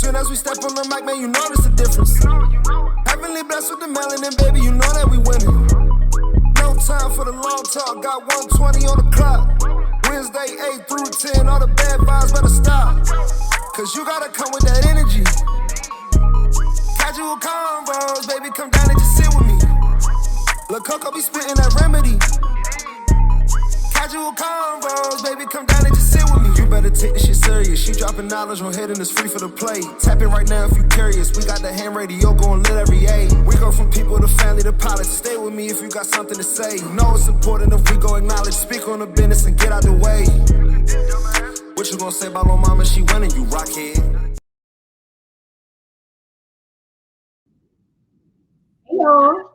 Soon as we step on the mic, man, you notice the difference. Heavenly blessed with the melanin, baby, you know that we winning. No time for the long talk, got 120 on the clock. Wednesday, 8 through 10, all the bad vibes better stop. Cause you gotta come with that energy. Casual convos, baby, come down and just sit with me. Lil' Coco be spitting that remedy. Casual convos, baby, come down and just sit with me. You better take this shit serious. She dropping knowledge on head and it's free for the play. Tap in right now if you curious. We got the ham radio going lit every A. We go from people to family to pilots. Stay with me if you got something to say. You know it's important if we go acknowledge. Speak on the business and get out the way. What you gonna say about my mama? She winning, you rockhead. Hello.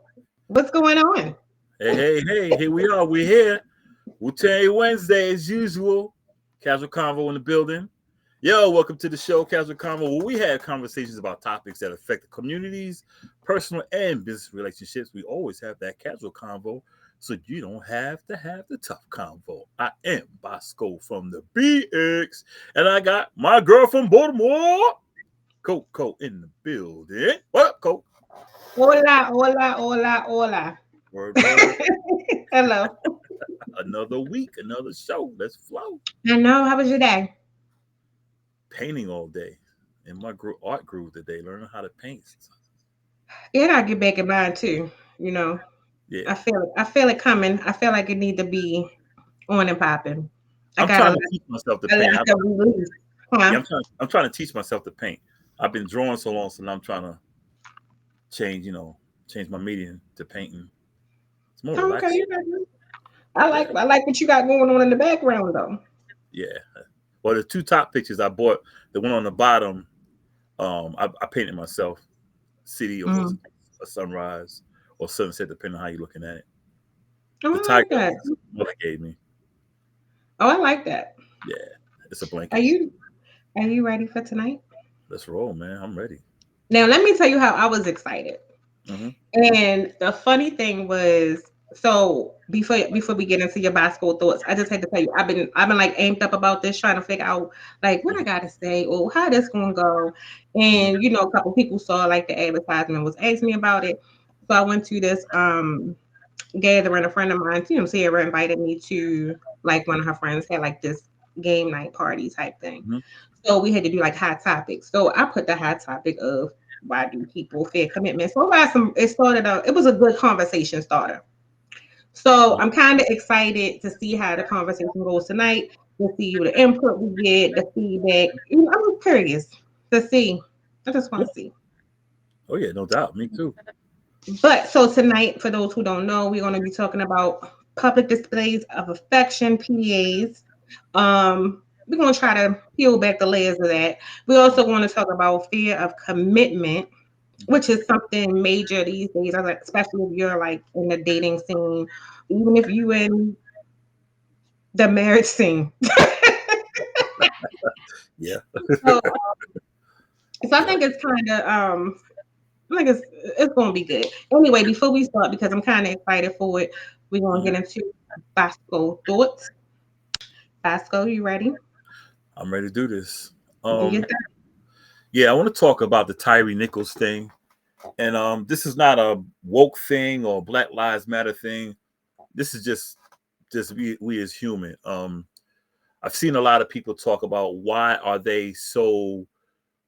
What's going on? Hey, here we are. We're here. Wu-Tang Wednesday as usual. Casual Convo in the building. Yo, welcome to the show, Casual Convo, where we have conversations about topics that affect the communities, personal and business relationships. We always have that casual convo, so you don't have to have the tough convo. I am Boscoe from the BX, and I got my girl from Baltimore, Coco, in the building. What up, Coco? Hola. Word. Hello. Another week, another show. Let's flow. I know. How was your day? Painting all day. In my art groove today, learning how to paint. Yeah, I gotta get back in mine too. You know. Yeah. I feel it coming. I feel like it need to be on and popping. I'm trying to teach myself to paint. I'm trying to teach myself to paint. I've been drawing so long, so now I'm trying to change my medium to painting. It's more relaxing. Okay. I like what you got going on in the background though. Yeah. Well, the two top pictures I bought, the one on the bottom, I painted myself. City of a sunrise or sunset, depending on how you're looking at it. Oh, the tiger like that. What it gave me. Oh, I like that. Yeah, it's a blanket. Are you ready for tonight? Let's roll, man. I'm ready. Now, let me tell you how I was excited. Mm-hmm. And the funny thing was, so before we get into your Boscoe thoughts, I just had to tell you, I've been like amped up about this, trying to figure out like what I gotta say or how this gonna go. And a couple people saw like the advertisement, was asking me about it. So I went to this gathering. A friend of mine, Sarah, invited me to, like, one of her friends had like this game night party type thing. Mm-hmm. So we had to do like hot topics. So I put the hot topic of why do people fear commitment. So it was a good conversation starter. So I'm kind of excited to see how the conversation goes tonight, to see the input we get, the feedback. I'm curious to see. I just want to see. Oh yeah, no doubt. Me too. But so tonight, for those who don't know, we're going to be talking about public displays of affection, PDAs. We're going to try to peel back the layers of that. We also want to talk about fear of commitment, which is something major these days, especially if you're like in the dating scene, even if you in the marriage scene. Yeah. So I think it's kind of it's going to be good. Anyway, before we start, because I'm kind of excited for it, we're going to get into Boscoe thoughts. Boscoe, you ready? I'm ready to do this. Yeah, I want to talk about the Tyree Nichols thing. And this is not a woke thing or Black Lives Matter thing. This is just we as human. I've seen a lot of people talk about why are they so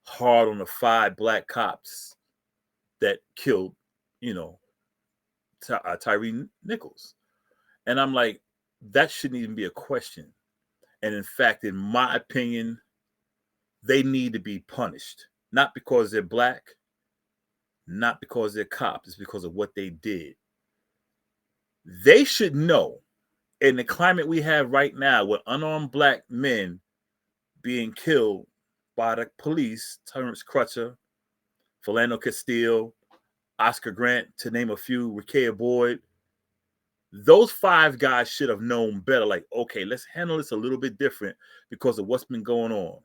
hard on the 5 black cops that killed, Tyree Nichols. And I'm like, that shouldn't even be a question. And in fact, in my opinion, they need to be punished. Not because they're black, not because they're cops, it's because of what they did. They should know, in the climate we have right now, with unarmed black men being killed by the police, Terrence Crutcher, Philando Castile, Oscar Grant, to name a few, Rekia Boyd, those 5 guys should have known better. Like, okay, let's handle this a little bit different because of what's been going on.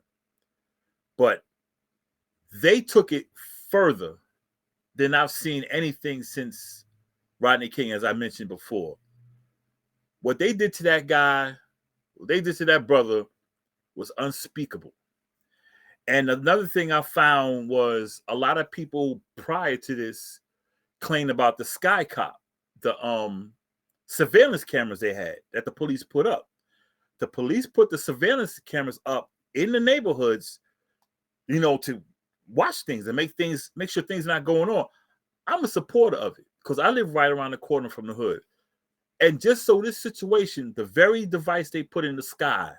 But they took it further than I've seen anything since Rodney King, as I mentioned before. What they did to that guy, what they did to that brother was unspeakable. And another thing I found was a lot of people prior to this claimed about the Sky Cop, the surveillance cameras they had that the police put up. The police put the surveillance cameras up in the neighborhoods, to watch things and make sure things not going on. I'm a supporter of it because I live right around the corner from the hood. And just so this situation, the very device they put in the sky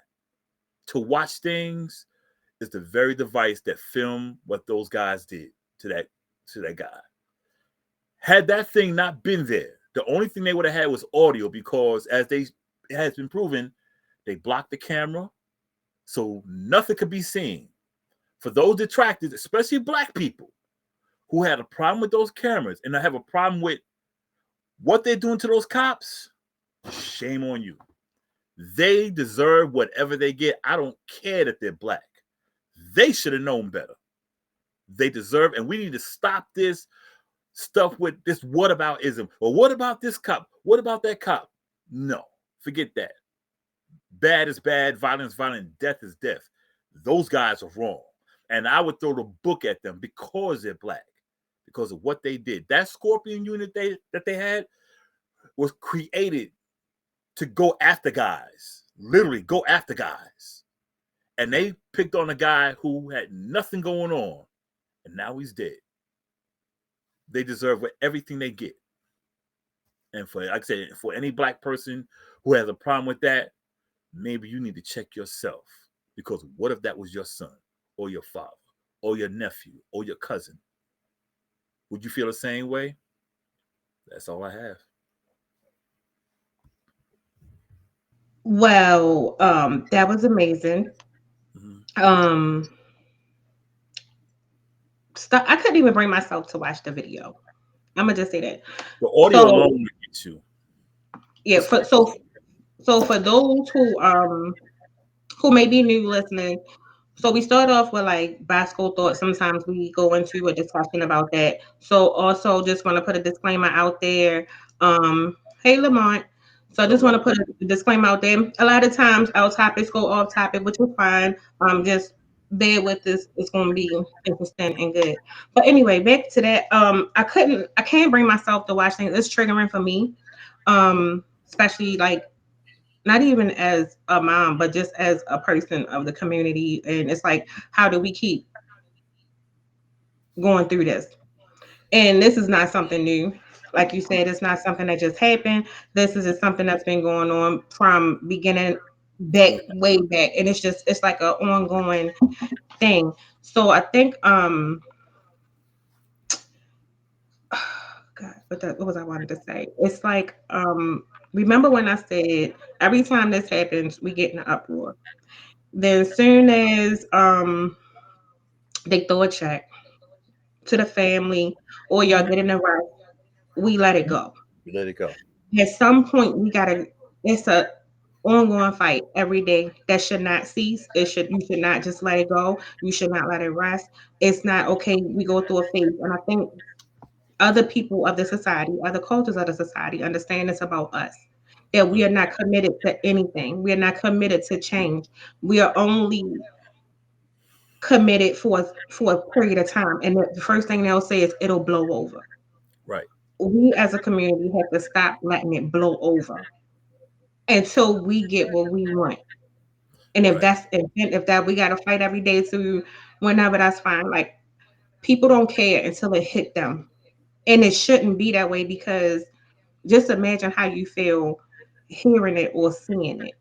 to watch things is the very device that filmed what those guys did to that guy. Had that thing not been there, the only thing they would have had was audio because, as it has been proven, they blocked the camera so nothing could be seen. For those detractors, especially black people who had a problem with those cameras and have a problem with what they're doing to those cops, shame on you. They deserve whatever they get. I don't care that they're black. They should have known better. They deserve, and we need to stop this stuff with this whataboutism. Or what about this cop? What about that cop? No, forget that. Bad is bad, violence, violent, death is death. Those guys are wrong. And I would throw the book at them because they're black, because of what they did. That Scorpion unit that they had was created to go after guys, literally go after guys. And they picked on a guy who had nothing going on, and now he's dead. They deserve everything they get. And like I said, for any black person who has a problem with that, maybe you need to check yourself. Because what if that was your son or your father or your nephew or your cousin? Would you feel the same way? That's all I have. Well, that was amazing. Mm-hmm. I couldn't even bring myself to watch the video. I'm gonna just say that. The audio alone will get you. Yeah. So for those who may be new listening, so we start off with like Boscoe thoughts. Sometimes we go into a discussion about that. So also just want to put a disclaimer out there. Hey Lamont. So I just want to put a disclaimer out there. A lot of times our topics go off topic, which is fine. Just bear with this. It's going to be interesting and good. But anyway, back to that. I can't bring myself to watch things. It's triggering for me. Especially like not even as a mom, but just as a person of the community. And it's like, how do we keep going through this? And this is not something new. Like you said, it's not something that just happened. This is just something that's been going on from beginning back, way back. And it's like an ongoing thing. So I think, God, what was I wanted to say? It's like, remember when I said every time this happens, we get in an uproar. Then soon as they throw a check to the family or y'all get in a rush, we let it go. Let it go. At some point it's a ongoing fight every day that should not cease. You should not just let it go. You should not let it rest. It's not okay. We go through a phase. And I think other people of the society, other cultures of the society understand it's about us. That we are not committed to anything. We are not committed to change. We are only committed for a period of time. And the first thing they'll say is it'll blow over. Right. We as a community have to stop letting it blow over until we get what we want. And if that we gotta fight every day to whenever, that's fine. Like people don't care until it hit them. And it shouldn't be that way because just imagine how you feel hearing it or seeing it.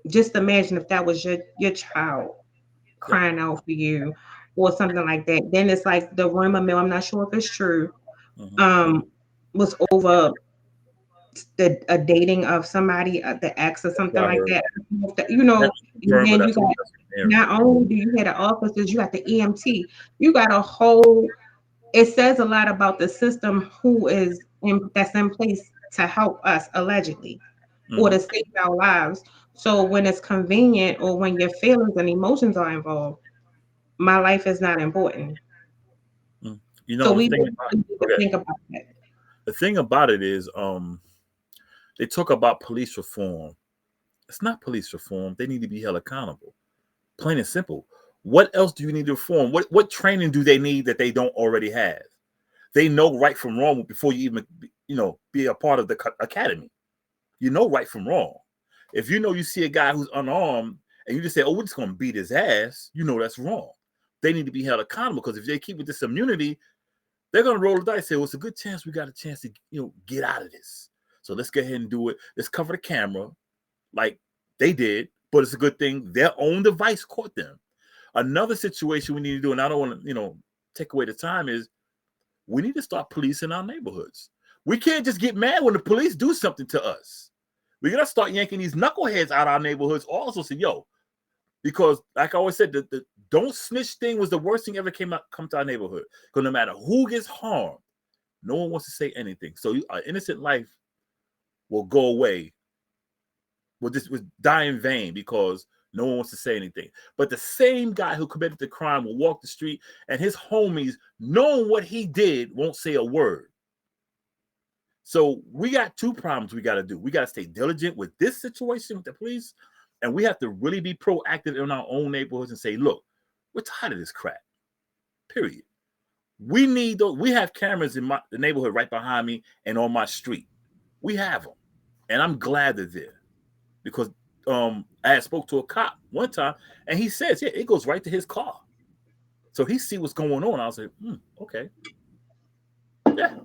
Just imagine if that was your child crying out for you or something like that. Then it's like the rumor mill, I'm not sure if it's true, was over a dating of somebody, the ex or something like that. You know, and then you got not only do you have the officers, you got the EMT, you got a whole. It says a lot about the system that's in place to help us allegedly, or to save our lives. So when it's convenient or when your feelings and emotions are involved, my life is not important. You So know, we need to think about that. the thing about it is, they talk about police reform. It's not police reform. They need to be held accountable. Plain and simple. What else do you need to reform? What training do they need that they don't already have? They know right from wrong before you even, be a part of the academy. You know right from wrong. If you see a guy who's unarmed and you just say, "Oh, we're just going to beat his ass," that's wrong. They need to be held accountable, because if they keep with this immunity, they're going to roll the dice. Say, "Well, it's a good chance we got a chance to, get out of this. So let's go ahead and do it. Let's cover the camera like they did." But it's a good thing their own device caught them. Another situation we need to do, and I don't want to, take away the time, is we need to start policing our neighborhoods. We can't just get mad when the police do something to us. We got to start yanking these knuckleheads out of our neighborhoods also. Say, yo, because like I always said, the don't snitch thing was the worst thing ever come to our neighborhood. Because no matter who gets harmed, no one wants to say anything. So an innocent life will go away. Will die in vain because no one wants to say anything. But the same guy who committed the crime will walk the street, and his homies, knowing what he did, won't say a word. So we got two problems we got to do. We got to stay diligent with this situation with the police, and we have to really be proactive in our own neighborhoods and say, look, we're tired of this crap. Period. We need those. We have cameras in the neighborhood right behind me and on my street. We have them, and I'm glad they're there, because I had spoke to a cop one time, and he says, yeah, it goes right to his car. So he see what's going on. I was like, okay. Yeah.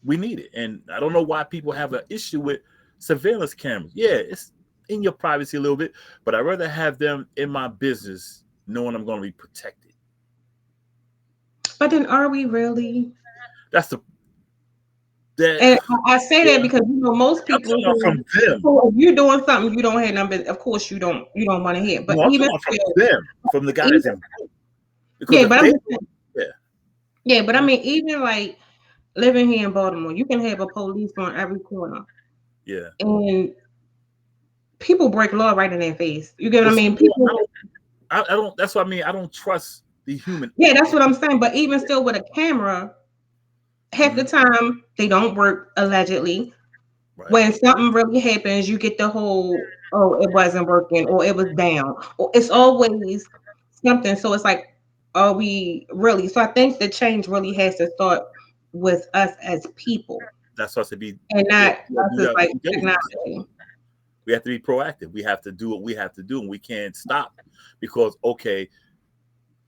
We need it. And I don't know why people have an issue with surveillance cameras. Yeah, it's in your privacy a little bit, but I'd rather have them in my business knowing I'm going to be protected. But then are we really? That's And I say that because most people from them. If you're doing something you don't have number, of course you don't want to hear. But no, even from them, from the guy that's in. Yeah, but I mean, even like living here in Baltimore, you can have a police on every corner. Yeah. And people break law right in their face. You get what I mean? People. I don't. That's what I mean. I don't trust the human. Yeah, that's what I'm saying. But even still, with a camera, half the time they don't work, allegedly. Right. When something really happens, you get the whole, "Oh, it wasn't working," or "It was down," or it's always something. So it's like, are we really? So I think the change really has to start with us as people. That's supposed to be, and not us as like technology. We have to be proactive. We have to do what we have to do, and we can't stop because, okay,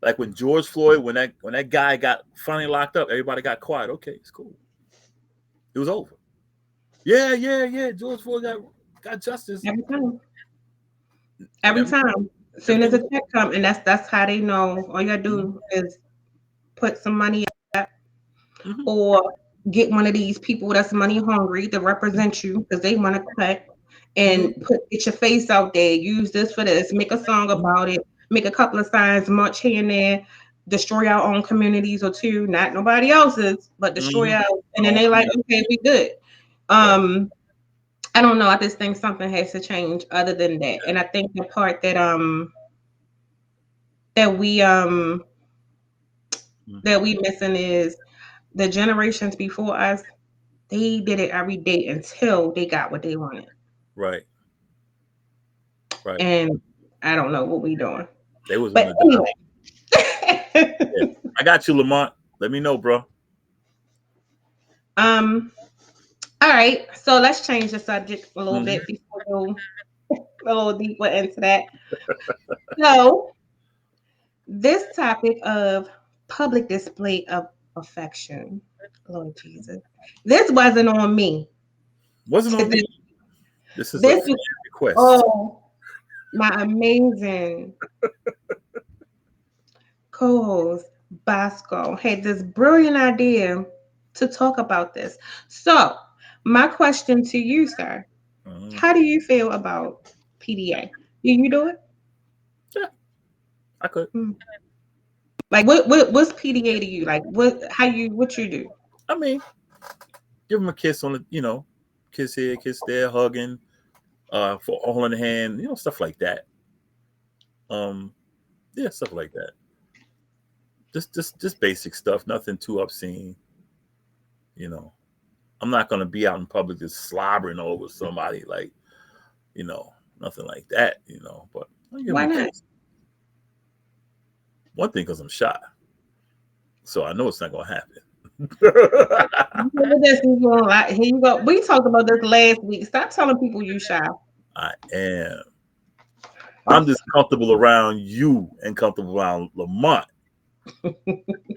like when George Floyd, when that guy got finally locked up, everybody got quiet. Okay, it's cool. It was over. Yeah. George Floyd got justice every time. As soon as a check comes, and that's how they know. All you gotta do is put some money up, or get one of these people that's money hungry to represent you because they want to cut, and get your face out there. Use this for this. Make a song about it. Make a couple of signs, march here and there. Destroy our own communities or two, not nobody else's, but destroy ours. And then they like, okay, we good. I don't know. I just think something has to change other than that. And I think the part that we missing is the generations before us. They did it every day until they got what they wanted. Right. And I don't know what we doing. They was on the anyway. Yeah. I got you, Lamont. Let me know, bro. All right, so let's change the subject a little bit before we go a little deeper into that. So, this topic of public display of affection, Lord Jesus, this wasn't on me. Wasn't on me. This is a request. Oh, my amazing co-host Boscoe had this brilliant idea to talk about this. So, my question to you, sir, how do you feel about PDA? Do you do it? Yeah, I could. Like, what's PDA to you? Like, what you do? I mean, give them a kiss on the, kiss here, kiss there, hugging, for holding the hand, stuff like that. Yeah, stuff like that. Just basic stuff, nothing too obscene. I'm not gonna be out in public just slobbering over somebody, like, nothing like that. But why not? One thing, because I'm shy, so I know it's not gonna happen. This is going like, here you go. We talked about this last week. Stop telling people you shy. I am. I'm just comfortable around you and comfortable around Lamont.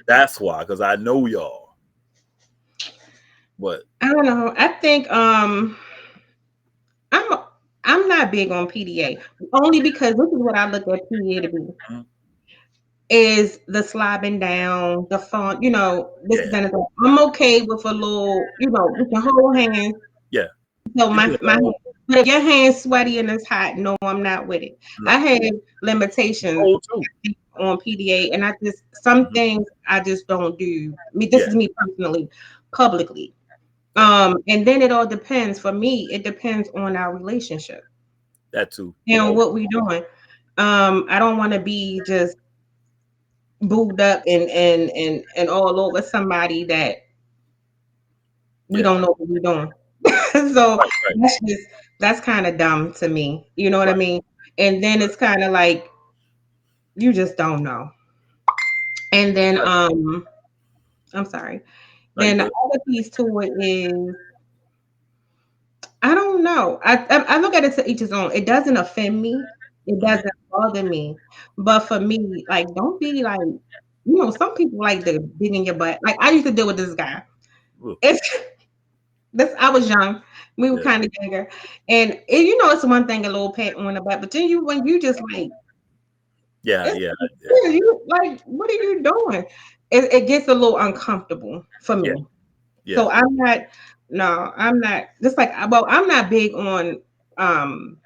That's why, because I know y'all. But I don't know. I think I'm I'm not big on PDA only because this is what I look at PDA to be mhm, is the slobbing down, the font, this is yeah, anything. I'm okay with a little, we can hold hands. yeah, So you can, my hand, but if your hand's sweaty and it's hot, no, I'm not with it. no, I have limitations cold too. on PDA, and I just some Mhm, things I just don't do. This yeah, is me personally, publicly. yeah, And then it all depends. For me, it depends on our relationship that too. and Oh, what we doing. I don't want to be just booed up and all over somebody that we yeah, don't know what we're doing. So right, right, that's kind of dumb to me. You know what I right, mean? And then it's kind of like you just don't know. And then right. I'm sorry. No, you Then the good. other piece to it is I don't know. I look at it to each his own. It doesn't offend me. It Mhm, doesn't bother me. But for me, like, don't be like, some people like to dig in your butt. Like I used to deal with this guy. ooh, It's this. I was young. We were yeah, kind of younger, and it's one thing a little pat on the butt, but then when you just like, yeah, it's yeah, yeah, you like, what are you doing? It gets a little uncomfortable for yeah, me. yeah. So I'm not. No, I'm not. Just like, well, I'm not big on um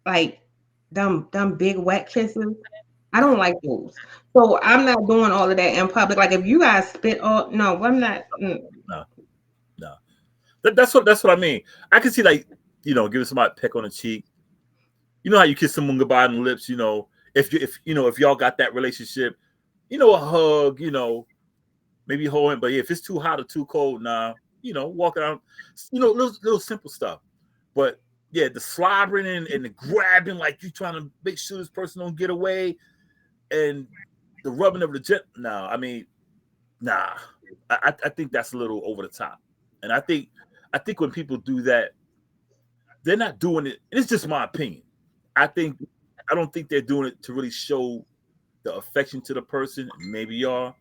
like them big wet kisses. I don't like those. So I'm not doing all of that in public. Like if you guys spit all no, I'm not. No, no. That's what I mean. I can see, like, giving somebody a peck on the cheek. You know how you kiss someone goodbye on the lips. If y'all got that relationship, a hug. Maybe holding. But yeah, if it's too hot or too cold, nah. Walking out. Little simple stuff. But yeah, the slobbering and the grabbing, like you trying to make sure this person don't get away, and the rubbing of the jet. No, I mean, nah. I think that's a little over the top, and I think when people do that, they're not doing it. And it's just my opinion. I don't think they're doing it to really show the affection to the person. Maybe y'all.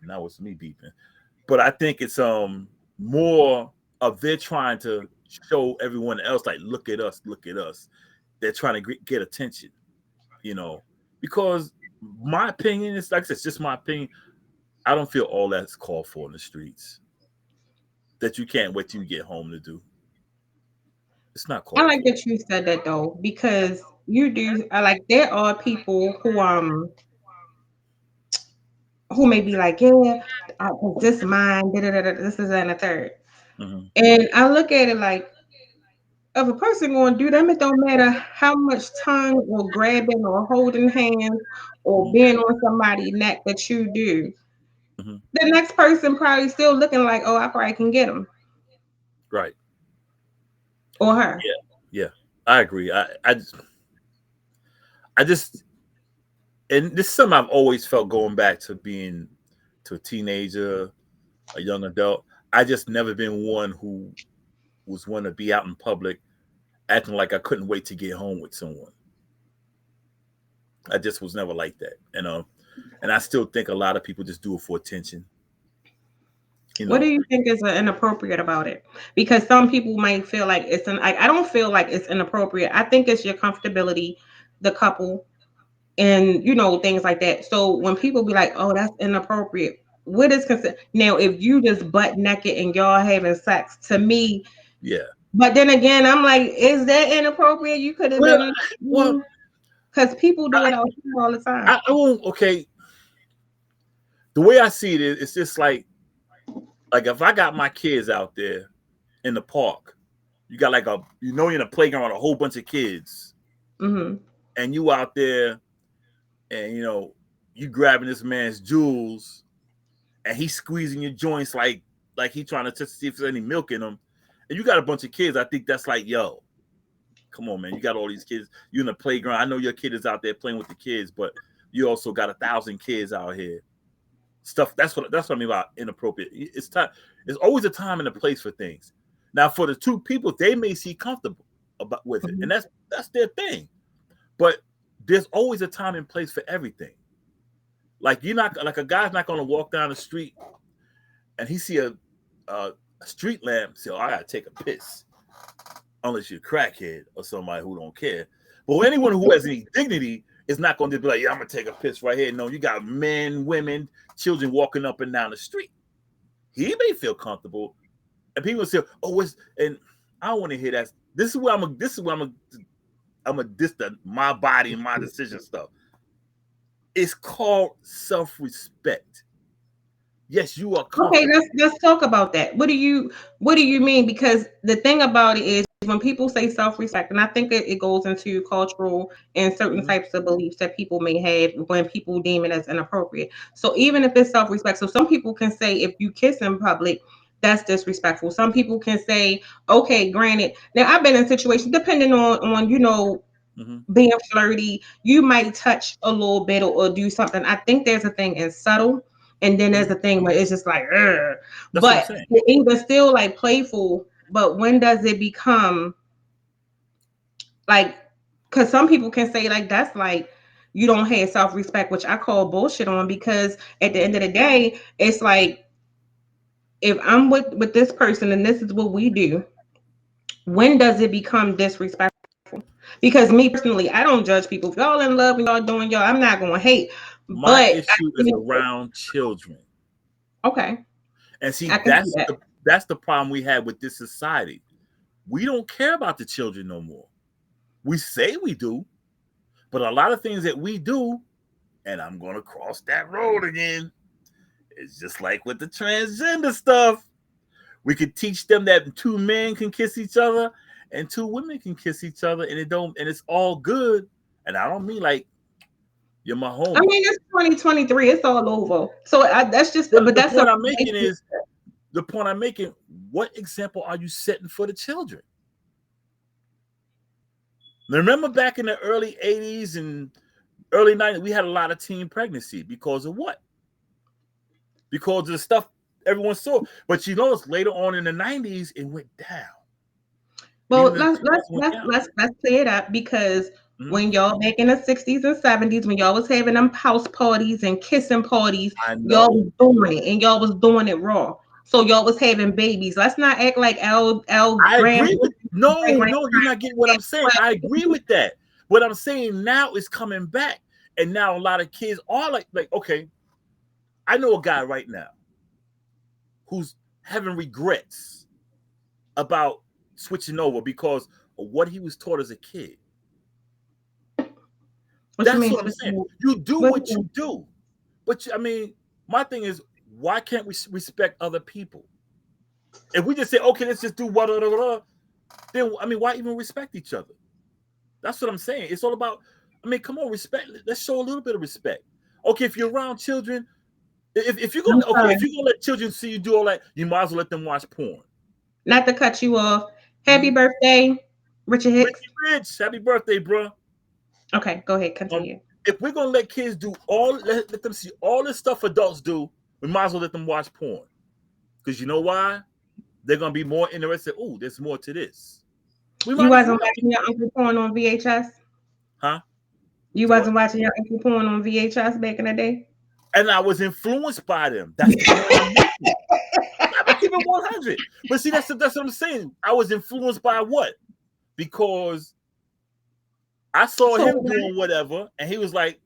Now it's me beeping, but I think it's more of they're trying to show everyone else, like, look at us, look at us. They're trying to get attention, you know, because my opinion is, like I said, it's just my opinion. I don't feel all that's called for in the streets that you can't wait till you get home to do. It's not I called like for. that you said that though, because you do. I like there are people who may be like, yeah, this mine, da, da, da, da, this is and a third. Mm-hmm. And I look at it like, if a person going to do them, it don't matter how much tongue or grabbing or holding hands or Mm-hmm. being on somebody's neck that you do. Mm-hmm. The next person probably still looking like, oh, I probably can get him Right. or her. Yeah. Yeah. I agree. I just, and this is something I've always felt going back to being to a teenager, a young adult. I just never been one who was one to be out in public acting like I couldn't wait to get home with someone. I just was never like that, and I still think a lot of people just do it for attention. You What do know, you think is inappropriate about it? Because some people might feel like I don't feel like it's inappropriate. I think it's your comfortability, the couple, and things like that. So when people be like, "Oh, that's inappropriate," what is considered now? If you just butt naked and y'all having sex, to me, yeah. but then again, I'm like, is that inappropriate? You could have Well, been, well, because people do I, it out here all the time. I won't. Okay, the way I see it is, it's just like if I got my kids out there in the park, you got like you're in a playground with a whole bunch of kids, Hmm. and you out there, and you grabbing this man's jewels, and he's squeezing your joints like he trying to test to see if there's any milk in them, and you got a bunch of kids. I think that's like, yo, come on, man, you got all these kids. You in the playground. I know your kid is out there playing with the kids, but you also got 1,000 kids out here. Stuff. That's what I mean about inappropriate. It's time. There's always a time and a place for things. Now, for the two people, they may see comfortable with it, and that's their thing. But there's always a time and place for everything. Like you're not like a guy's not going to walk down the street and he see a street lamp. Say, "Oh, I gotta take a piss," unless you're a crackhead or somebody who don't care. But anyone who has any dignity is not going to be like, "Yeah, I'm gonna take a piss right here." No, you got men, women, children walking up and down the street. He may feel comfortable, and people say, "Oh, what's?" And I don't want to hear that. This is where I'm a distant my body and my decision stuff. It's called self-respect. Yes, you are okay. Let's talk about that. What do you mean? Because the thing about it is when people say self-respect, and I think it goes into cultural and certain types of beliefs that people may have when people deem it as inappropriate. So even if it's self-respect, so some people can say if you kiss in public, that's disrespectful. Some people can say, okay, granted. Now I've been in situations depending on being flirty, you might touch a little bit or do something. I think there's a thing in subtle, and then there's a thing where it's just like, ugh. That's what I'm But saying. even still like playful. But when does it become like? Because some people can say like that's like you don't have self-respect, which I call bullshit on. Because at the end of the day, it's like if I'm with this person and this is what we do, when does it become disrespectful? Because me personally, I don't judge people. If y'all in love and y'all doing y'all, I'm not gonna hate. My But issue is around children. Okay. And see, I can see that. that's the problem we have with this society. We don't care about the children no more. We say we do, but a lot of things that we do, and I'm going to cross that road again, it's just like with the transgender stuff. We could teach them that 2 men can kiss each other and 2 women can kiss each other, and it's all good. And I don't mean like you're my homie. I mean, it's 2023. It's all over. So that's just. But But the that's point I'm making is the point I'm making. What example are you setting for the children? Now, remember back in the early 80s and early 90s, we had a lot of teen pregnancy because of what? Because of the stuff everyone saw. But you notice later on in the 90s, it went down. Well, let's clear it up because when y'all back in the 60s and 70s, when y'all was having them house parties and kissing parties, y'all was doing it and y'all was doing it raw. So y'all was having babies. Let's not act like I Graham. agree with no, you're not getting what I'm saying. I agree with that. What I'm saying now is coming back, and now a lot of kids are like okay, I know a guy right now who's having regrets about switching over because of what he was taught as a kid. That's what I'm saying. You do what you do, but I mean, my thing is, why can't we respect other people? If we just say, okay, let's just do what, then I mean, why even respect each other? That's what I'm saying. It's all about. I mean, come on, respect. Let's show a little bit of respect. Okay, if you're around children, if you're gonna let children see you do all that, you might as well let them watch porn. Not to cut you off. Happy birthday, Richard Hicks. Rich, happy birthday, bro. Okay, go ahead, continue. If we're gonna let kids do let them see all this stuff adults do, we might as well let them watch porn. Because you know why? They're gonna be more interested. Oh, there's more to this. You wasn't watching your Uncle Porn on VHS? Huh? You wasn't watching your Uncle Porn on VHS back in the day? And I was influenced by them. That's the point I'm making. I keep it 100. But see, that's what I'm saying. I was influenced by what? Because I saw him doing whatever, and he was like,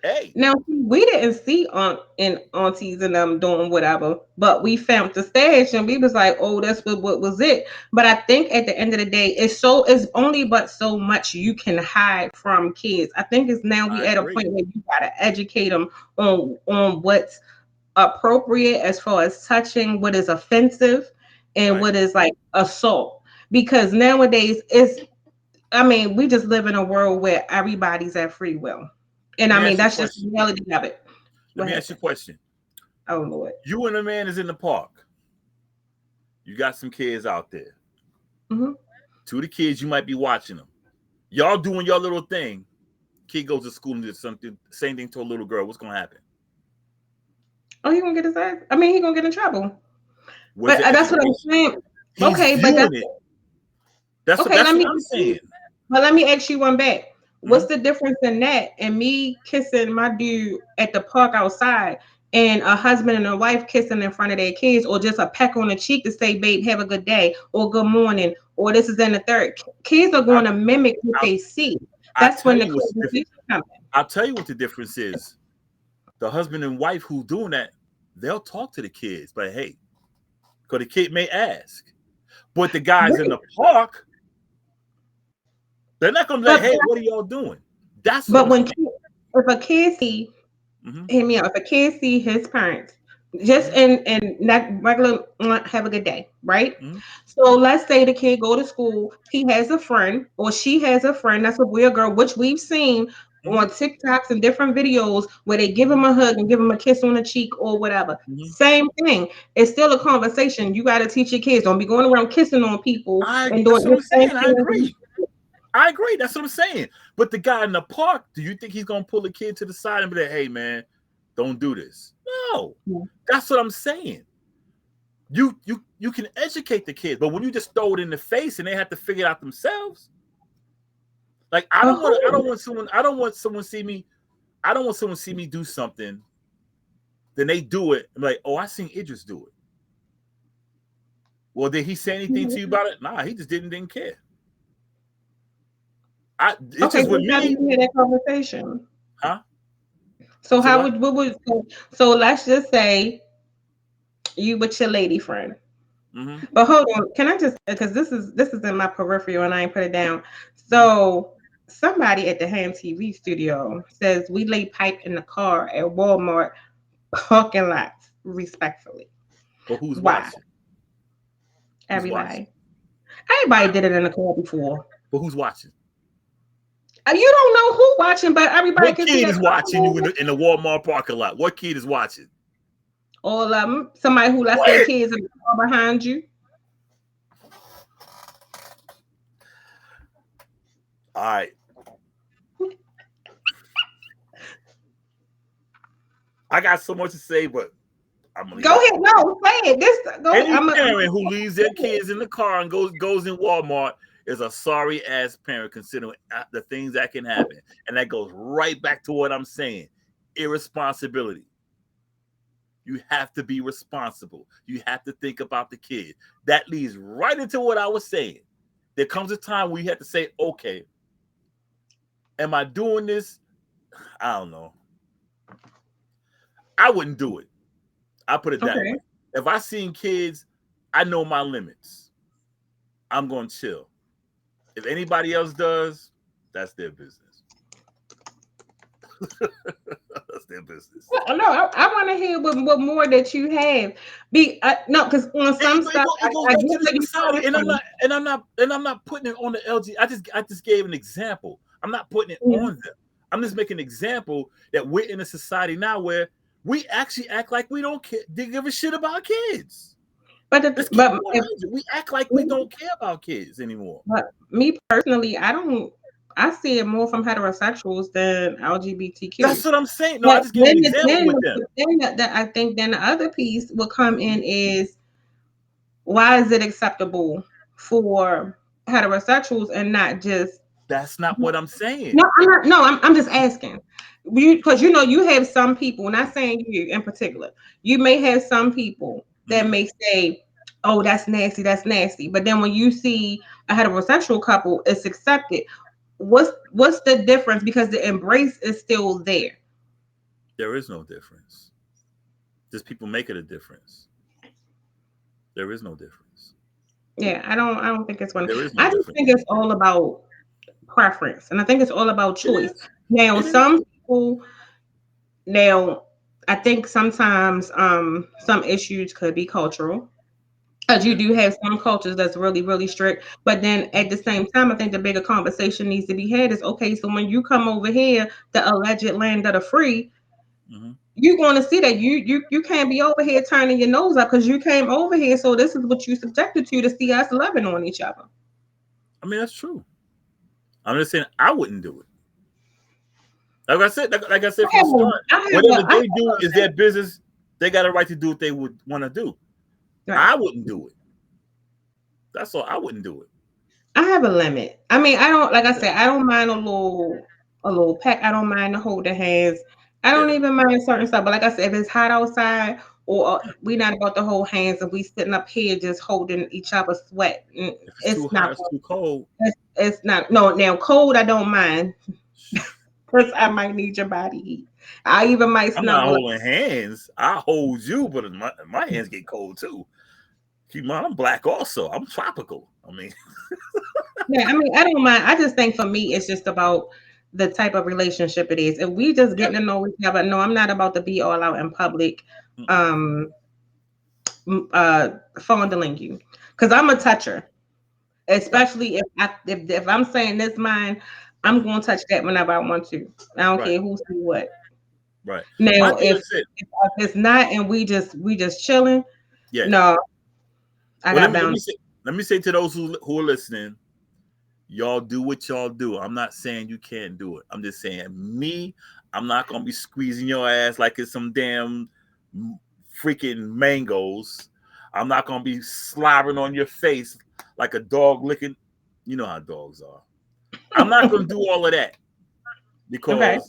hey. Now, we didn't see aunties and them doing whatever, but we found the stash and we was like, oh, that's what was it. But I think at the end of the day, it's only but so much you can hide from kids. I think it's now we at a point where you got to educate them on what's appropriate as far as touching, what is offensive, and what is like assault. Because nowadays we just live in a world where everybody's at free will. And I mean, that's just the reality of it. Let me ask you a question. Oh, Lord. You and a man is in the park. You got some kids out there. Mm-hmm. 2 of the kids, you might be watching them. Y'all doing your little thing. Kid goes to school and did something, same thing to a little girl. What's gonna happen? Oh, he gonna get his ass. I mean, he gonna get in trouble. Where's But the that's what I'm education? saying. He's Okay, but viewing it. That's okay. what I'm saying. But let me ask you one back. What's Mhm. the difference in that and me kissing my dude at the park outside and a husband and a wife kissing in front of their kids, or just a peck on the cheek to say, babe, have a good day, or good morning, or this is in the third. Kids are going to mimic what I'll, they see. I'll That's when tell the you what's different. conversation comes in. I'll tell you what the difference is. The husband and wife who doing that, they'll talk to the kids, but hey, because the kid may ask. But the guys in the park, they're not gonna be like, hey, what are y'all doing? That's what But I'm when saying. if a kid see, hear me out. If a kid see his parents just in that regular have a good day, right? Mm-hmm. So let's say the kid go to school, he has a friend or she has a friend that's a boy or girl, which we've seen on TikToks and different videos where they give him a hug and give him a kiss on the cheek or whatever. Same thing. It's still a conversation. You got to teach your kids. Don't be going around kissing on people and doing That's what I'm saying. I things. agree. I agree. That's what I'm saying. But the guy in the park, do you think he's gonna pull a kid to the side and be like, "Hey, man, don't do this"? No, that's what I'm saying. You can educate the kids, but when you just throw it in the face and they have to figure it out themselves, like I don't want someone see me do something, then they do it. I'm like, oh, I seen Idris do it. Well, did he say anything to you about it? Nah, he just didn't care. It's just with How me. did you hear that conversation? Huh? So so let's just say you with your lady friend. But hold on, can I just, because this is in my peripheral and I ain't put it down. So somebody at the Ham TV studio says we lay pipe in the car at Walmart parking lots, respectfully. But who's Why? watching? Everybody. Everybody did it in the car before. But who's watching? You don't know who watching, but everybody What can kid see is watching you in the Walmart parking lot? What kid is watching? all of them. Somebody who left their kids in the car behind you. All right. I got so much to say, but I'm gonna go ahead. No, say it. Any parent who leaves their kids in the car and goes in Walmart is a sorry ass parent, considering the things that can happen. And that goes right back to what I'm saying: irresponsibility. You have to be responsible. You have to think about the kid. That leads right into what I was saying. There comes a time where you have to say, okay, am I doing this? I don't know. I wouldn't do it. I put it that way. If I seen kids, I know my limits. I'm going to chill. If anybody else does, that's their business. That's their business. No, I want to hear what more that you have. No, because on some stuff, it goes back to the society, and I'm not putting it on the LG. I just gave an example. I'm not putting it on them. I'm just making an example that we're in a society now where we actually act like we don't care, they give a shit about kids. But we act like we don't care about kids anymore. But me personally, I see it more from heterosexuals than LGBTQ. That's what I'm saying. No, I just gave an example with them. I think then the other piece will come in is, why is it acceptable for heterosexuals and not just? That's not what I'm saying. No, I'm not. No, I'm just asking. Because you have some people, not saying you in particular, you may have some people that may say, oh, that's nasty, that's nasty. But then when you see a heterosexual couple, it's accepted. What's the difference? Because the embrace is still there. There is no difference. Just people make it a difference. There is no difference. Yeah, I don't think it's one. There is no I just think it's all about preference, and I think it's all about choice. Now, I think sometimes some issues could be cultural. Because you do have some cultures that's really, really strict. But then at the same time, I think the bigger conversation needs to be had is, okay, so when you come over here, the alleged land of the free, you're going to see that you can't be over here turning your nose up because you came over here. So this is what you subjected to see us loving on each other. I mean, that's true. I'm just saying I wouldn't do it. Like I said from the start, whatever they do is their business. They got a right to do what they would want to do. Right. I wouldn't do it. That's all. I wouldn't do it. I have a limit. I mean, I don't, like I said, I don't mind a little peck. I don't mind to hold the hands. I don't even mind certain stuff. But like I said, if it's hot outside or we not about to hold hands and we sitting up here just holding each other sweat, if it's too hot, it's too cold. It's not. No, now cold, I don't mind. Because I might need your body heat. I even might. I'm not holding hands. I hold you, but my hands get cold too. Keep in mind, I'm black also. I'm tropical. I mean, yeah. I mean, I don't mind. I just think for me, it's just about the type of relationship it is. If we just getting to know each other, no, I'm not about to be all out in public, fondling you, because I'm a toucher. Especially if I'm saying this mine, I'm going to touch that whenever I want to. I don't care who see what. Right now, if it's not and we just chilling, no. Let me say to those who are listening, y'all do what y'all do. I'm not saying you can't do it. I'm just saying I'm not gonna be squeezing your ass like it's some damn freaking mangoes. I'm not gonna be slobbering on your face like a dog licking. You know how dogs are. I'm not gonna do all of that because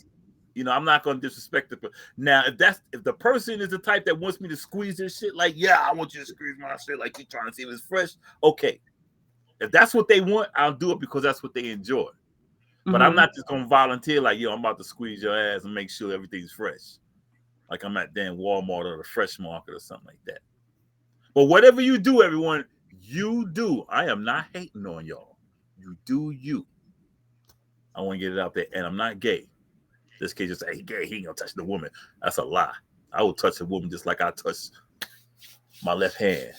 I'm not gonna disrespect the. Now, if the person is the type that wants me to squeeze their shit, like, yeah, I want you to squeeze my shit, like you're trying to see if it's fresh. Okay, if that's what they want, I'll do it because that's what they enjoy. But I'm not just gonna volunteer like, yo, I'm about to squeeze your ass and make sure everything's fresh, like I'm at damn Walmart or the Fresh Market or something like that. But whatever you do, everyone, you do. I am not hating on y'all. You do you. I want to get it out there, and I'm not gay. This kid just say, hey, gay, he ain't gonna touch the woman. That's a lie. I will touch a woman just like I touch my left hand.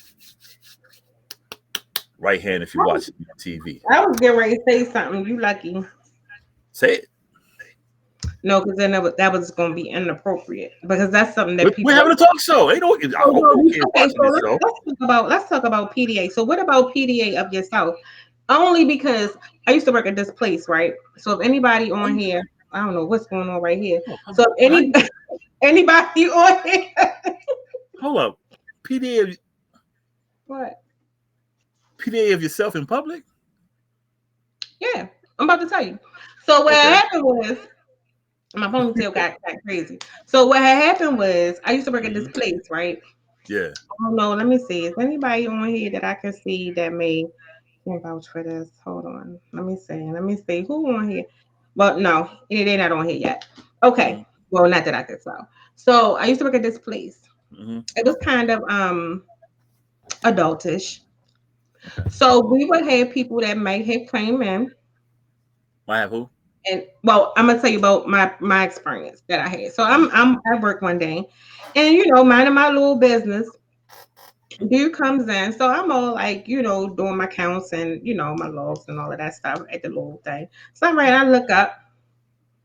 Right hand if you watch it on TV. I was getting ready to say something. You lucky. Say it. No, because then that was going to be inappropriate. Because that's something that we're having a talk show. Ain't let's talk about PDA. So what about PDA of yourself? Only because I used to work at this place, right? So if anybody on here, I don't know what's going on right here. So if anybody on here, hold up, PDA. What? PDA of yourself in public? Yeah, I'm about to tell you. So what happened was my ponytail got crazy. So what had happened was I used to work at this place, right? Yeah. Oh no, let me see. Is anybody on here that I can see that may vouch for this? Hold on. Let me see. Who on here? Well, no, they're not on here yet. Okay. Well, not that I could tell. So I used to work at this place. It was kind of adultish. So we would have people that might have came in. Might have who? And well, I'm gonna tell you about my experience that I had. So I'm at work one day, and minding my little business. Dude comes in, so I'm all like, doing my counts and my logs and all of that stuff at the little thing. So I look up.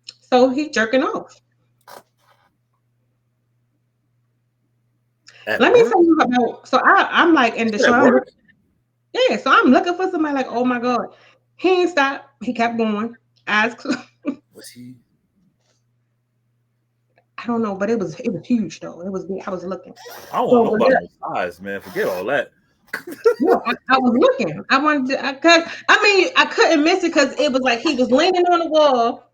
So he jerking off. Let me tell you about. So I'm like in the show. Yeah, so I'm looking for somebody like, oh my God. He ain't stopped. He kept going. Eyes closed. Was he? I don't know, but it was huge though. I was looking. I don't want nobody's eyes, man. Forget all that. I was looking. I wanted to, I couldn't miss it because it was like he was leaning on the wall.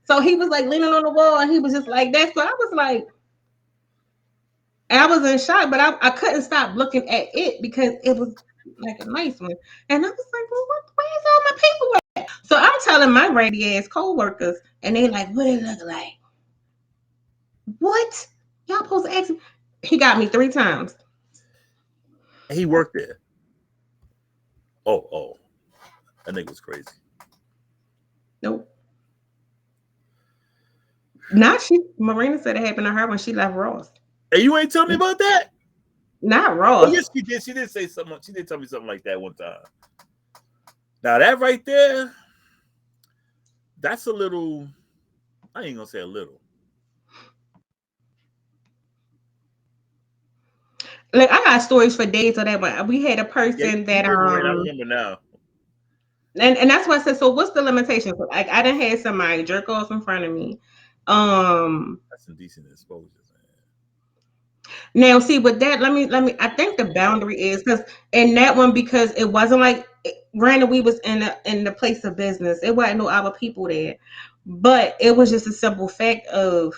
So he was like leaning on the wall and he was just like that. So I was like, and I was in shock, but I couldn't stop looking at it because it was like a nice one. And I was like, well, where's all my people at? So I'm telling my raggedy ass co-workers, and they like, what it look like? What? Y'all supposed to ask me? He got me 3 times. He worked there. Oh. That nigga was crazy. Nope. Not she. Marina said it happened to her when she left Ross. Hey, you ain't tell me about that? Not Ross. Oh, yes, she did. She did say something. She did tell me something like that one time. Now that right there, that's a little. I ain't gonna say a little. Like I got stories for days of that one. We had a person that I remember now. And that's why I said, so what's the limitation? So, like, I didn't have somebody jerk off in front of me. That's indecent exposure, Now see with that, let me. I think the boundary is because in that one, because it wasn't like, granted we was in the place of business, it wasn't no other people there, but it was just a simple fact of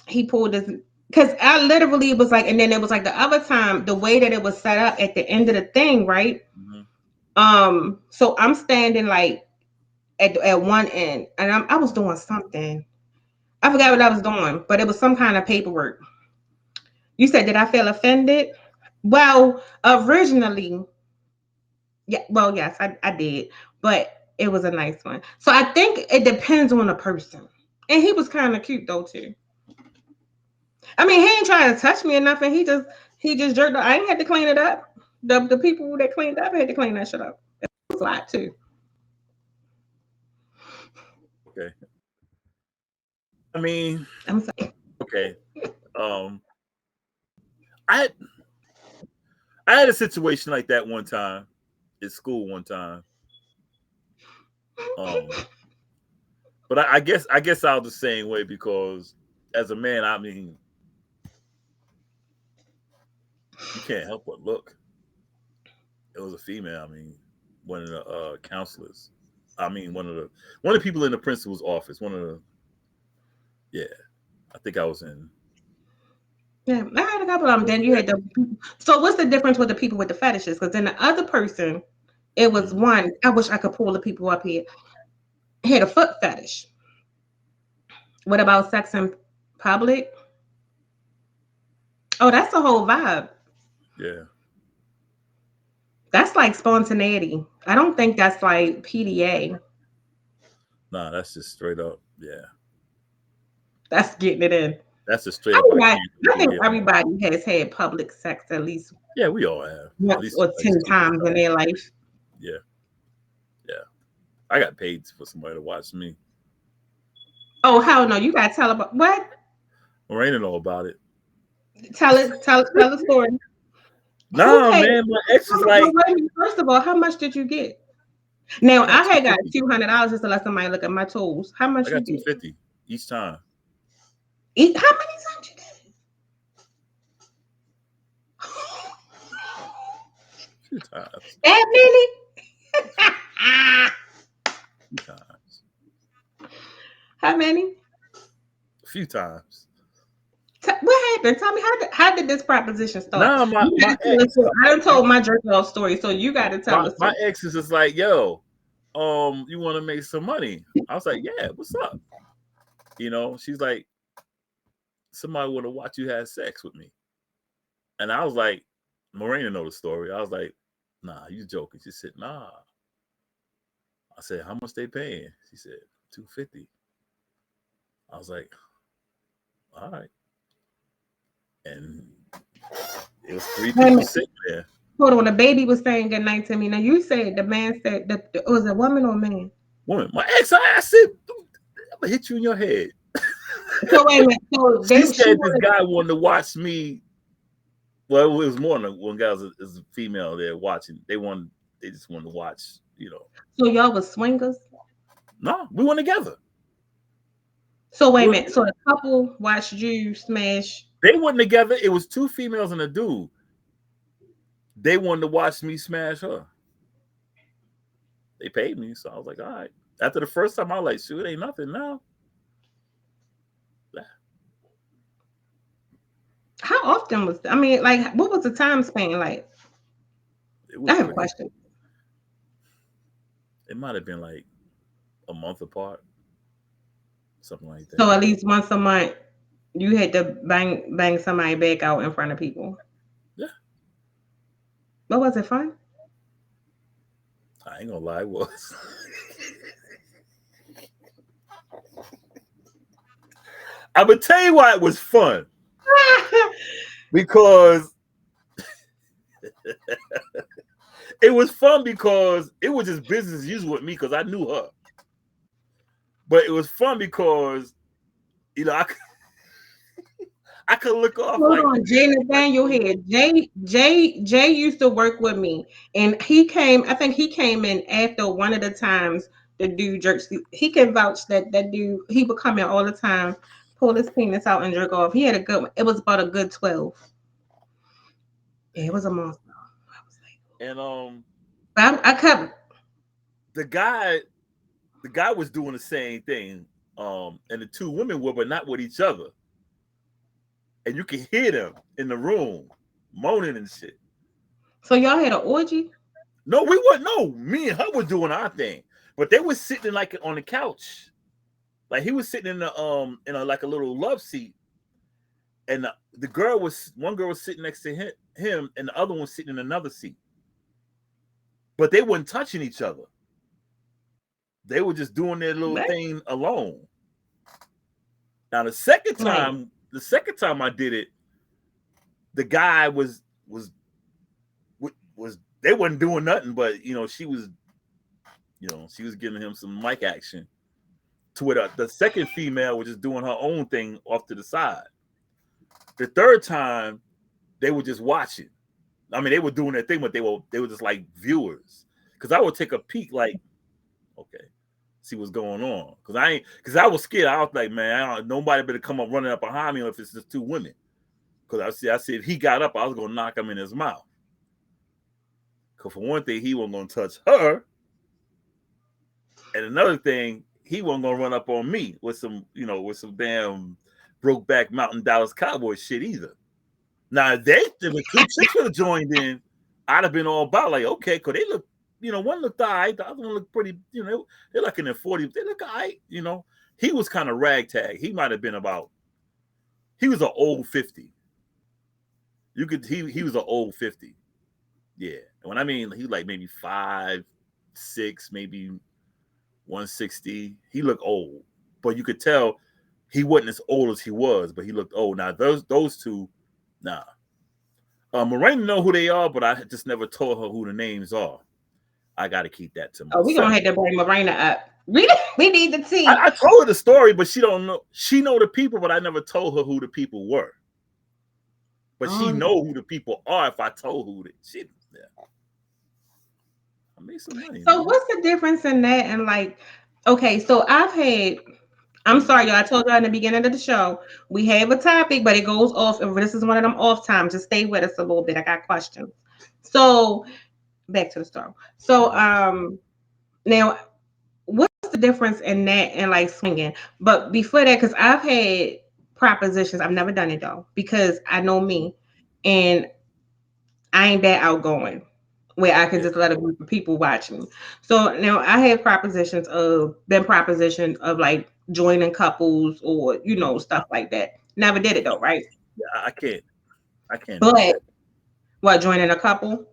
he pulled this, because I literally was like, and then it was like the other time, the way that it was set up at the end of the thing, right? man. So I'm standing like at one end, and I was doing something. I forgot what I was doing, but it was some kind of paperwork. You said, did I feel offended? Well, originally, yeah, well, yes, I did, but it was a nice one. So I think it depends on the person. And he was kind of cute though too. I mean, he ain't trying to touch me or nothing. He just jerked. I ain't had to clean it up. The people that cleaned up had to clean that shit up. It was a lot too. Okay. I mean, I'm sorry. okay. Um, I I had a situation like that one time at school one time. Um, but I guess I was the same way because as a man, I mean, you can't help but look. It was a female. I mean, one of the counselors. I mean, one of the people in the principal's office. One of the yeah. I think I was in. Yeah, I had a couple of them. Then you had the. So what's the difference with the people with the fetishes? Because then the other person, it was Mhm. one. I wish I could pull the people up here. He had a foot fetish. What about sex in public? Oh, that's a whole vibe. Yeah. That's like spontaneity. I don't think that's like PDA. Nah, that's just straight up. Yeah, That's getting it in. that's a straight I up. I think, can't I think PDA. everybody has had public sex at least Yeah, we all have at once least or at 10 least a couple times in times. their life. Yeah, yeah. I got paid for somebody to watch me. Oh, hell no. You got to tell about what? Miranda know about it. Tell the story. Who Nah, paid? man, my ex is like, First of all, how much did you get? Now, I got I two had got fifty. $200 just to let somebody look at my tools. How I much you got get? 250 each time. How many times you did? A few times. That many? A few times. How many? A few times. What happened? Tell me, how did this proposition start? Nah, my You my gotta tell us. ex, I done told my jerk off story, so you got to tell us. my ex is just like, yo, you want to make some money? I was like, yeah, what's up? She's like, somebody want to watch you have sex with me, and I was like, Morena know the story. I was like, nah, you joking? She said, nah. I said, how much they paying? She said, 250. I was like, all right, and it was three Wait a people minute. sitting there. Hold on. The baby was saying good night to me. Now you said the man said was it a woman or a man? Woman, my ex, I said, I'm gonna hit you in your head. So wait a minute. So She she said this was. guy wanted to watch me. Well, it was more than one guy is a female there watching. They just wanted to watch, So y'all was swingers. No, we went together. So wait We a went, minute. So the couple watched you smash. they went together. It was two females and a dude. They wanted to watch me smash her. They paid me, so I was like, all right. After the first time, I was like, shoot, ain't nothing now. How often was? I mean, like, what was the time span like? It I was have a pretty. question. It might have been like a month apart, something like So that. at least once a month, you had to bang somebody back out in front of people. Yeah, But was it fun? I ain't gonna lie, it was. I would tell you why it was fun because it was fun because it was just business as usual with me because I knew her. But it was fun because I I could look off Hold like on, Jay Nathaniel here. Jay used to work with me, and he came. I think he came in after one of the times the dude jerks. He can vouch that that dude. He would come in all the time, pull his penis out and jerk off. He had a good. It was about a good 12. Yeah, it was a monster. I was like, and but I kept. the guy was doing the same thing. And the two women were, but not with each other. And you can hear them in the room moaning and shit. So y'all had an orgy? No, we weren't. No, me and her were doing our thing, but they were sitting like on the couch, like he was sitting in the in a like a little love seat, and one girl was sitting next to him, and the other one sitting in another seat. But they weren't touching each other. They were just doing their little thing alone. Now the second time I did it, the guy was they wasn't doing nothing, but she was giving him some mic action. To where the second female was just doing her own thing off to the side. The third time, they were just watching. I mean, they were doing their thing, but they were just like viewers. Because I would take a peek, like, okay, see what's going on. Because I was scared. I was like, man, nobody better come up running up behind me if it's just two women. Because I said if he got up, I was gonna knock him in his mouth. Because for one thing, he wasn't gonna touch her, and another thing, he wasn't gonna run up on me with some damn Brokeback Mountain Dallas Cowboy shit either. Now if the two chicks would have joined in, I'd have been all about like, okay, because they look, one looked all right, the other one looked pretty, they're like in their 40s, they look all right, He was kind of ragtag. He might have been he was an old 50. He was an old 50. Yeah. And when I mean he like maybe 5'6", maybe 160. He looked old, but you could tell he wasn't as old as he was, but he looked old. Now those two, nah. Miranda know who they are, but I just never told her who the names are. I got to keep that to myself. Oh, we gonna have to bring Miranda up. We need the tea. I told her the story, but she don't know. She know the people, but I never told her who the people were. But she know who the people are if I told who they shit. Yeah. I made some money. So what's the difference in that and like, okay, so I'm sorry, y'all. I told y'all in the beginning of the show, we have a topic, but it goes off. If this is one of them off times, just stay with us a little bit. I got questions. So back to the story. So now what's the difference in that and like swinging? But before that, because I've had propositions, I've never done it though, because I know me and I ain't that outgoing where I can just let a group of people watch me. So now I have propositions of like joining couples or stuff like that. Never did it though, right? Yeah, I can't. But what, joining a couple?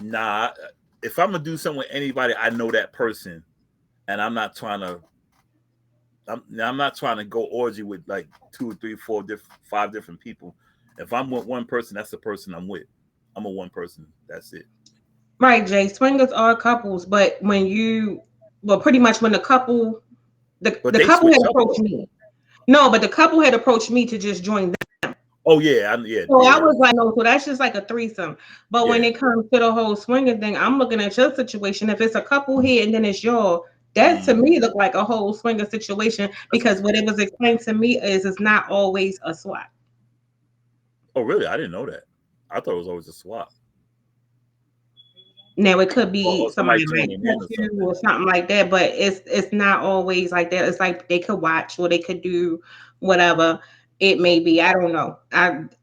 Nah, if I'm gonna do something with anybody, I know that person, and I'm not trying to go orgy with like 2 or 3, 4, 5 different people. If I'm with one person, that's the person I'm with. I'm a one person. That's it. Right, Jay. Swingers are couples, but pretty much when the couple couple had approached me. No, but the couple had approached me to just join them. Oh yeah, So I was like, no, so that's just like a threesome. But when it comes to the whole swinging thing, I'm looking at your situation. If it's a couple here and then it's y'all, that to me looked like a whole swinger situation because what it was explained to me is it's not always a swap. Oh really? I didn't know that. I thought it was always a swap. Now it could be somebody might or something like that, but it's not always like that. It's like they could watch or they could do whatever it may be. I don't know.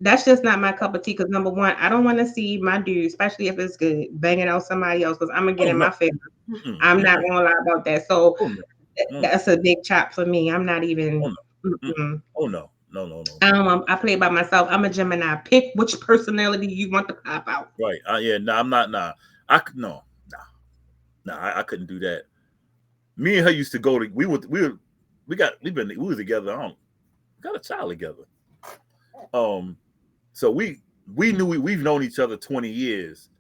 That's just not my cup of tea. Because number one, I don't want to see my dude, especially if it's good, banging out somebody else. Because I'm gonna get in my favor. I'm not gonna lie about that. So that's a big chop for me. I'm not even. Oh no. I play by myself. I'm a Gemini. Pick which personality you want to pop out. Right. Yeah. No, I'm not. Nah. I couldn't do that. Me and her used to go to. We were together. We got a child together. So we knew we've known each other 20 years,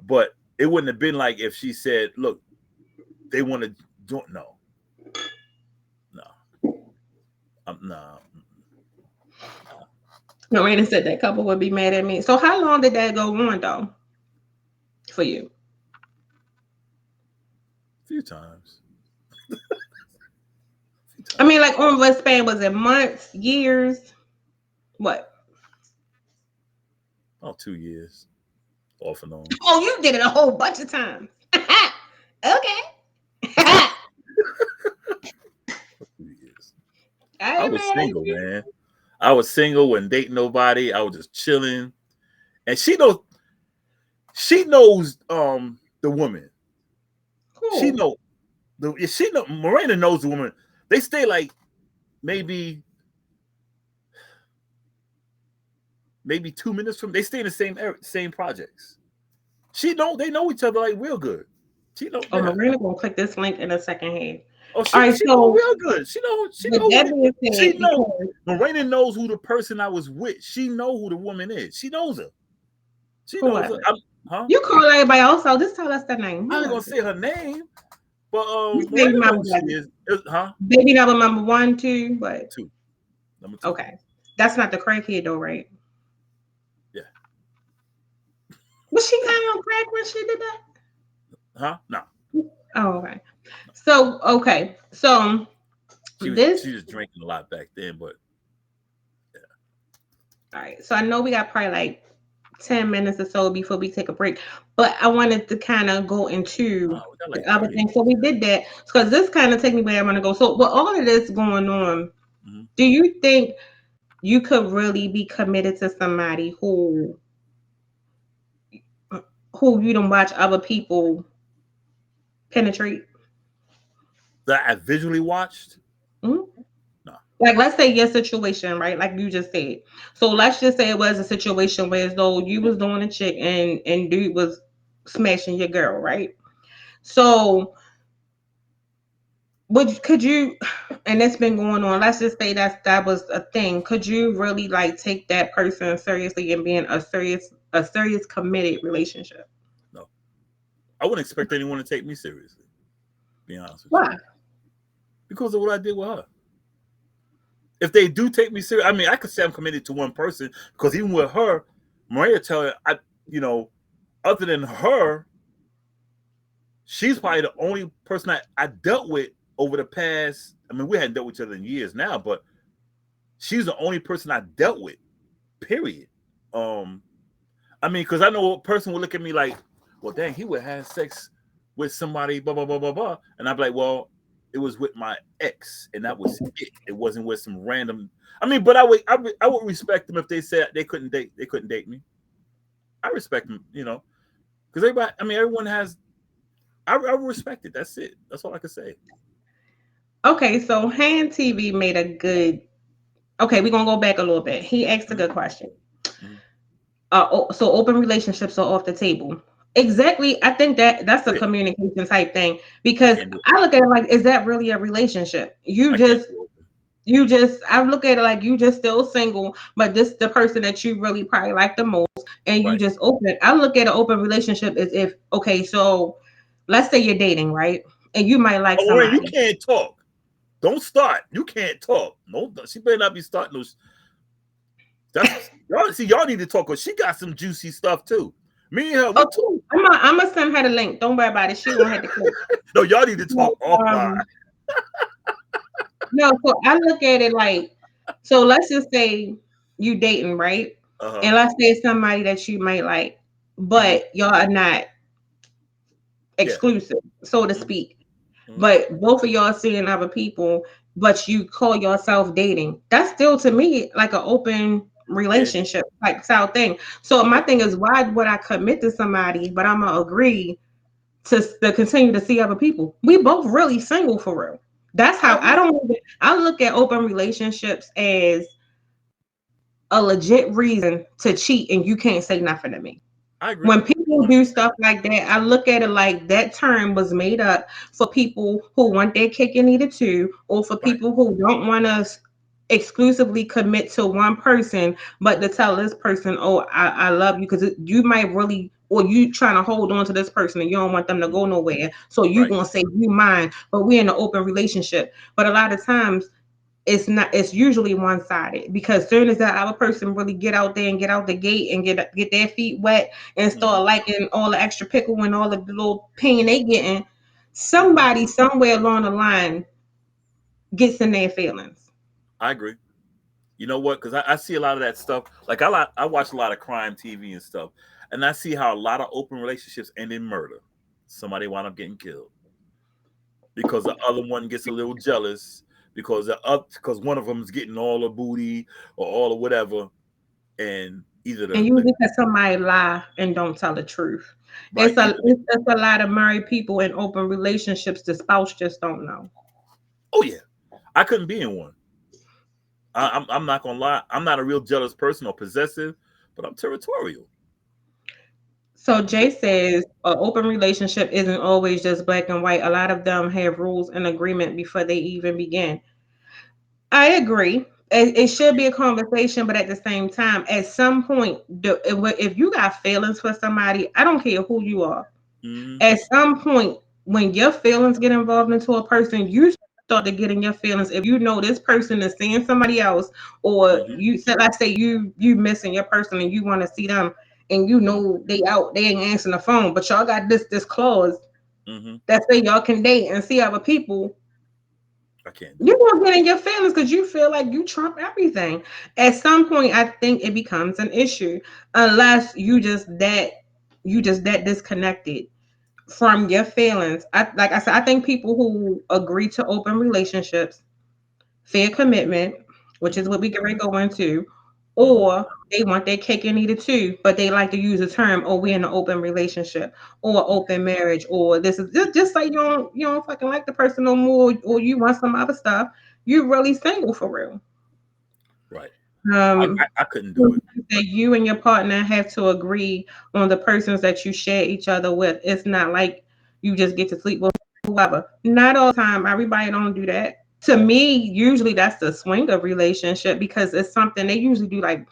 but it wouldn't have been like if she said, "Look, they want to join." No. Miranda said that couple would be mad at me. So how long did that go on though for you? A few times. I mean, like on what span was it? Months, years? What? About 2 years, off and on. Oh, you did it a whole bunch of times. Okay. 2 years. I I ain't was mad at single, you. man. I was single, wasn't dating nobody. I was just chilling, and she knows. She knows the woman. She Cool. know the. She know Miranda knows the woman. They stay like maybe 2 minutes from. They stay in the same area, same projects. She know they know each other like real good. She know, Oh, yeah. Marina gonna click this link in a second here. Oh, All right, she know so real good. She with know that who being she said, know. because Miranda knows who the person I was with. She know who the woman is. She knows her. She who knows was her. it? Huh? You call everybody else out. Just tell us the name. I Who ain't gonna was it? say her name, but This baby Miranda mama knows who was she is. Huh? baby number 1, 2, but Two. Number two. okay. That's not the crackhead though, right? Yeah. Was she kind of on crack when she did that? Huh? No. Oh, okay. So okay. So this She was drinking a lot back then, but all right. So I know we got probably like 10 minutes or so before we take a break. But I wanted to kind of go into we got the like other 30. thing. So we did that because this kind of take me where I want to go. So with all of this going on, Mm-hmm. do you think you could really be committed to somebody who you don't watch other people penetrate? That I visually watched? Mhm. No. Like, let's say your situation, right? Like you just said. So let's just say it was a situation where as though you was doing a chick and dude was smashing your girl, right? So would could you and it's been going on, let's just say that was a thing, could you really like take that person seriously and be in a serious committed relationship? No. I wouldn't expect anyone to take me seriously, to be honest with you. Why? Because of what I did with her. If they do take me serious, I mean, I could say I'm committed to one person because even with her, Maria tell her, other than her, she's probably the only person I dealt with over the past. I mean, we hadn't dealt with each other in years now, but she's the only person I dealt with. Period. I mean, because I know a person would look at me like, well, dang, he would have sex with somebody, blah blah blah blah blah, and I'd be like, well, it was with my ex, and that was it. It wasn't with some random. I mean, but I would respect them if they said they couldn't date me. I respect them, because everybody. I mean, everyone has. I respect it. That's it. That's all I can say. Okay, so Hand TV made a good. Okay, we're gonna go back a little bit. He asked a Mhm, good question. mhm. So open relationships are off the table. Exactly. I think that's a Yeah, communication type thing I because can't do. I look at it like, is that really a relationship? You I can't just, do open. you just, I look at it like you just still single, but this the person that you really probably like the most, and you Right. just open. I look at an open relationship as if, okay, so let's say you're dating, right? And you might like Oh, wait, you somebody. can't talk. Don't start. You can't talk. No, she better not be starting those. That's y'all. See, y'all need to talk because she got some juicy stuff too. Me and her, we Oh, talk. I'm gonna send her the link. Don't worry about it. She won't have to click. No, y'all need to So, talk offline. no, so I look at it like, so let's just say you dating, right? Uh huh. And let's say it's somebody that you might like, Hmm. but y'all are not Yeah. exclusive, so to Hmm. speak. Hmm. But both of y'all seeing other people, but you call yourself dating. That's still to me like an open Yeah. relationship like style thing. So my Yeah. thing is, why would I commit to somebody, but I'm gonna agree to continue to see other people? We both really single for real. That's I how I agree. don't even, I look at open relationships as a legit reason to cheat and you can't say nothing to me. I agree. When people do 100%. stuff like that, I look at it like that term was made up for people who want their cake and eat it too, or for Right. people who don't want to exclusively commit to one person, but to tell this person, oh, I love you, because you might really, or you trying to hold on to this person and you don't want them to go Mhm. nowhere. So you Right. going to say you mine, but we're in an open relationship. But a lot of times, it's usually one-sided, because soon as that other person really get out there and get out the gate and get their feet wet and Mhm. start liking all the extra pickle and all the little pain they getting, somebody somewhere along the line gets in their feelings. I agree. You know what? Because I see a lot of that stuff. Like I watch a lot of crime TV and stuff, and I see how a lot of open relationships end in murder. Somebody wind up getting killed because the other one gets a little jealous because one of them is getting all the booty or all of whatever, and either And the usually because somebody lie and don't tell the truth. right either It's a lot of married people in open relationships. The spouse just don't know. oh yeah, I couldn't be in one. I'm not gonna lie. I'm not a real jealous person or possessive, but I'm territorial. So Jay says an open relationship isn't always just black and white. A lot of them have rules and agreement before they even begin. I agree. It should be a conversation, but at the same time, at some point, if you got feelings for somebody, I don't care who you are. Hmm. At some point, when your feelings get involved into a person, you start to get in your feelings. If you know this person is seeing somebody else, or Hmm. you said, let's say you missing your person and you want to see them, and you know they out, they ain't answering the phone, but y'all got this clause Hmm. that say y'all can date and see other people. I can't do You're it. gonna get in your feelings because you feel like you trump everything. At some point, I think it becomes an issue unless you just that disconnected from your feelings. Like I said, I think people who agree to open relationships, fair commitment, which is Hmm. what we can go into, Hmm. or they want their cake and eat it too, but they like to use the term, "Oh, we're in an open relationship," or open marriage, or this is just like you don't fucking like the person no more, or you want some other stuff. You really single for real. Right. Um, I couldn't do it. that you and your partner have to agree on the persons that you share each other with. It's not like you just get to sleep with whoever. Not all the time. Everybody don't do that. To me, usually that's the swinger relationship because it's something they usually do like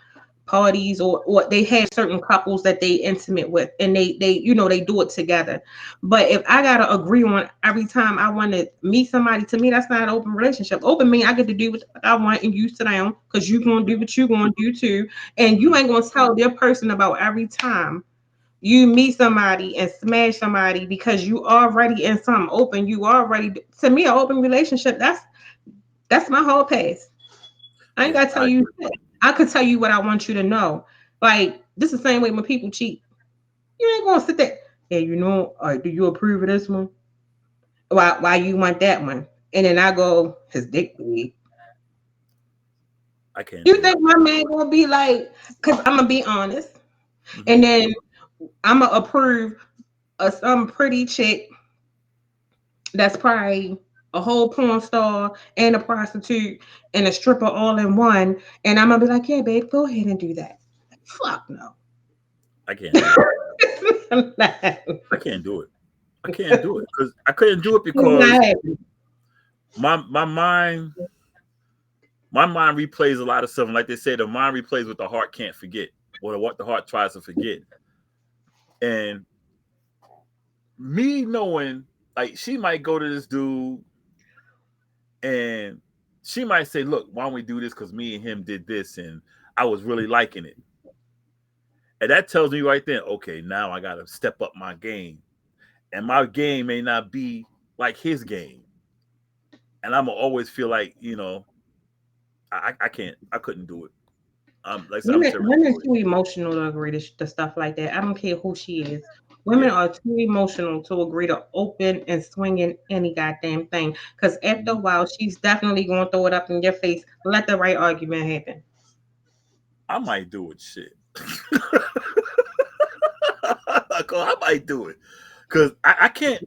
parties or they have certain couples that they intimate with and they they do it together. But if I gotta agree on every time I want to meet somebody, to me that's not an open relationship. Open mean I get to do what I want and you sit down because you gonna do what you gonna do too, and you Mhm. ain't gonna tell their person about every time you meet somebody and smash somebody because you already in something open. You already, to me, an open relationship, that's my whole pass. I ain't Yeah, gotta tell I you agree. shit. I could tell you what I want you to know. Like this is the same way when people cheat. You ain't gonna sit there. Yeah, do you approve of this one? Why you want that one? And then I go, his dick big. I can't You do it. think my man gonna be like? Cause I'm gonna be honest, Hmm. and then I'm gonna approve of some pretty chick that's probably a whole porn star and a prostitute and a stripper all in one, and I'm gonna be like, yeah, babe, go ahead and do that. Fuck no. I can't do it. It's I can't do it. I can't do it because I couldn't do it not because happening. my mind replays a lot of stuff. And like they say, the mind replays what the heart can't forget, or what the heart tries to forget. And me knowing, like, she might go to this dude and she might say, "Look, why don't we do this? Because me and him did this, and I was really liking it." And that tells me right then, okay, now I got to step up my game, and my game may not be like his game, and I'm gonna always feel like I can't, I couldn't do it. Like I said, I'm Women territorial. too emotional to agree to stuff like that. I don't care who she is. Women Yeah. are too emotional to agree to open and swinging any goddamn thing. Because after a Mhm. while, she's definitely going to throw it up in your face. Let the right argument happen. I might do it. Shit. I might do it because I can't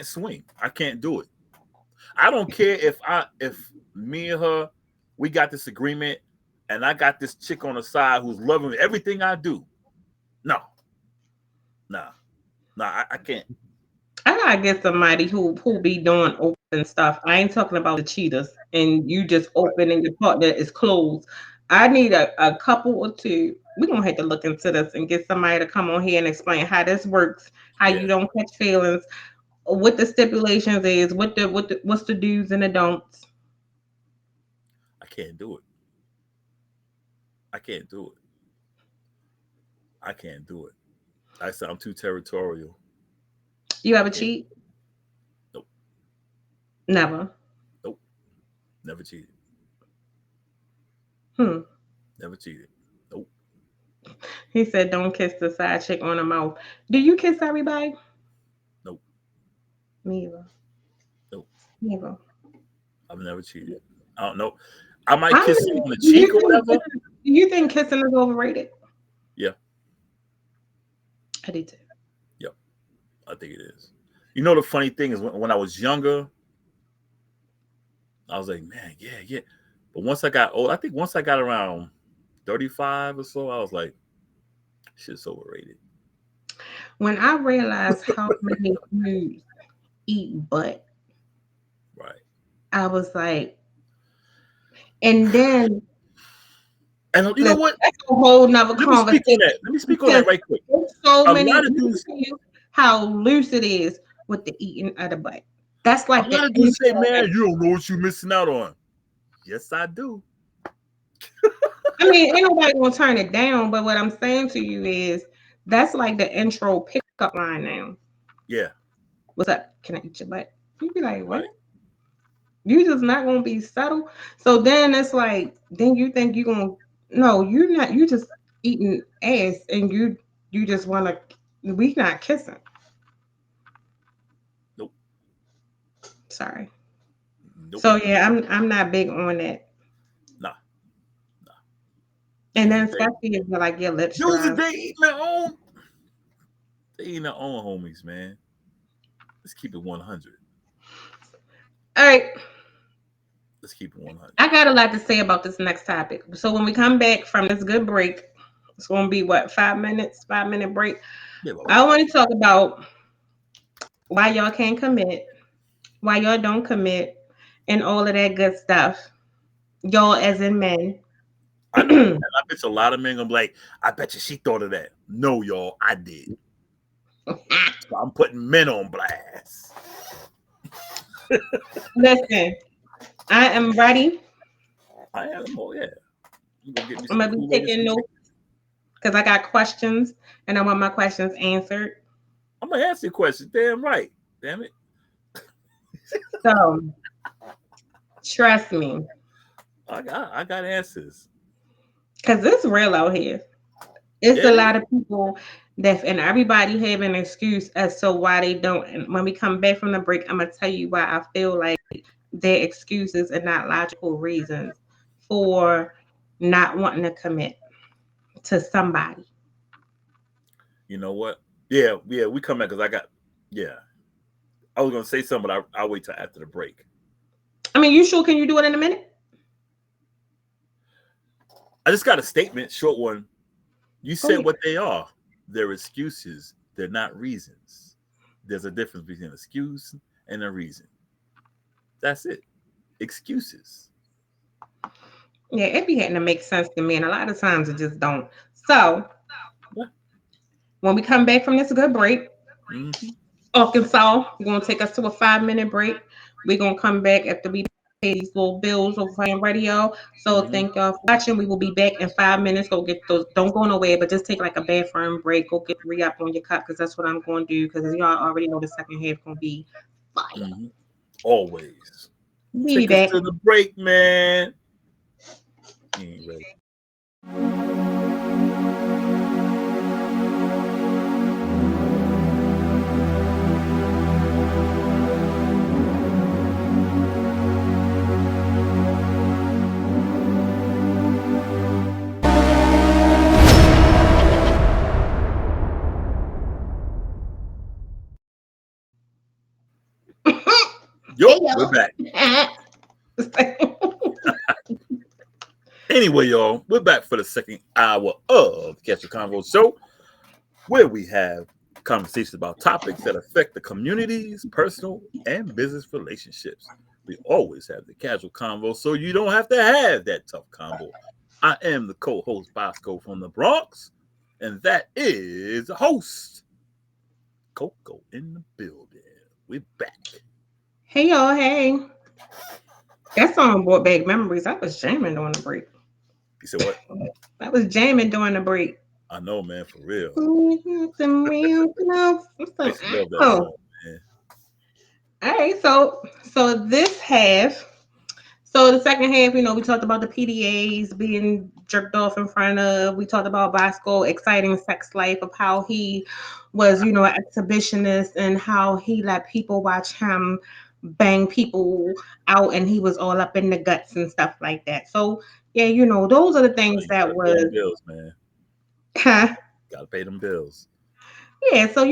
swing. I can't do it. I don't care if me and her we got this agreement and I got this chick on the side who's loving everything I do. No, nah, nah. I can't. I gotta get somebody who be doing open stuff. I ain't talking about the cheaters and you just Right. open and your partner is closed. I need a couple or two. We're gonna have to look into this and get somebody to come on here and explain how this works, how you Yeah. don't catch feelings, what the stipulations is, what's the do's and the don'ts. can't do it. I can't do it. I can't do it. I said I'm too territorial. You ever Yeah. cheat? Nope. Never. Nope. Never cheated. Never cheated. Nope. He said, "Don't kiss the side chick on the mouth." Do you kiss everybody? Nope. Me either. Nope. Never. I've never cheated. I don't know. I might I kiss don't you know. on the cheek or whatever. Do you think kissing is overrated? Yeah. I do too. Yep. I think it is. You know, the funny thing is when I was younger, I was like, man, yeah. But once I got old, I think once I got around 35 or so, I was like, shit's overrated. When I realized how many dudes eat butt, Right. I was like, and then And you know what? that's a whole nother Let me speak on conversation. that. Let me speak on that right quick. There's so A many. lot Let of me dudes, tell you how loose it is with the eating of the butt. That's a like the lot of dudes say, intro. man, you don't know what you're missing out on. Yes, I do. I mean, ain't nobody gonna turn it down, but what I'm saying to you is that's like the intro pickup line now. Yeah. What's up? Can I eat your butt? You be like, what? Right. You just not gonna be subtle. So then it's like, then you think you gonna no, you're not. You just eating ass, and you just wanna. We not kissing. Nope. Sorry. Nope. So yeah, I'm not big on that. Nah. And then especially if you're like your lips Dudes, dry. they eating their own. They eating their own homies, man. Let's keep it 100. All right. Let's keep it 100. I got a lot to say about this next topic. So when we come back from this good break, it's gonna be what 5 minutes, 5 minute break. Yeah, well, I want to talk about why y'all can't commit, why y'all don't commit, and all of that good stuff. Y'all as in men. I know. And I bet you a lot of men gonna be like, I bet you she thought of that. No, y'all, I did. So I'm putting men on blast. Listen, I am ready. I am. Oh yeah. You gonna get me I'm some gonna be Kool-Aid and taking some notes because I got questions and I want my questions answered. I'm gonna ask you a question. Damn right. Damn it. So trust me, I got answers. because it's real out here. It's Yeah, a it lot is. of people that, and everybody have an excuse as to why they don't. And when we come back from the break, I'm gonna tell you why I feel like their excuses and not logical reasons for not wanting to commit to somebody. You know what? Yeah, we come back because I was gonna say something, but I'll wait till after the break. I mean, you sure can you do it in a minute? I just got a statement, short one. You Go said ahead. what they are. They're excuses. They're not reasons. There's a difference between an excuse and a reason. That's it. Excuses. Yeah, it be having to make sense to me, and a lot of times it just don't. So Yeah. when we come back from this good break, Mm-hmm. Arkansas, we're gonna take us to a 5 minute break. We're gonna come back after we pay these little bills over on radio. So Mm-hmm. thank y'all for watching. We will be back in 5 minutes. Go get those. Don't go nowhere, but just take like a bathroom break. Go get re-up on your cup because that's what I'm going to do. Because y'all already know the second half gonna be fire. Mm-hmm. Always. We Take be us back. to the break, man. You ain't ready. Yo, we're back. Anyway, y'all, we're back for the second hour of the Catch the Convo Show, where we have conversations about topics that affect the communities, personal, and business relationships. We always have the casual convo, so you don't have to have that tough convo. I am the co-host Boscoe from the Bronx, and that is the host, Coco in the building. We're back. Hey y'all, hey. That song brought back memories. I was jamming during the break. You said what? I was jamming during the break. I know, man, for real. Some real love. I Some used to love that oh. song, man. All right, so this half. So the second half, we talked about the PDAs being jerked off in front of. We talked about Bosco exciting sex life of how he was, an exhibitionist and how he let people watch him bang people out and he was all up in the guts and stuff like that. So yeah, those are the Oh, things you that gotta pay them was bills, man. Gotta pay them bills. yeah, so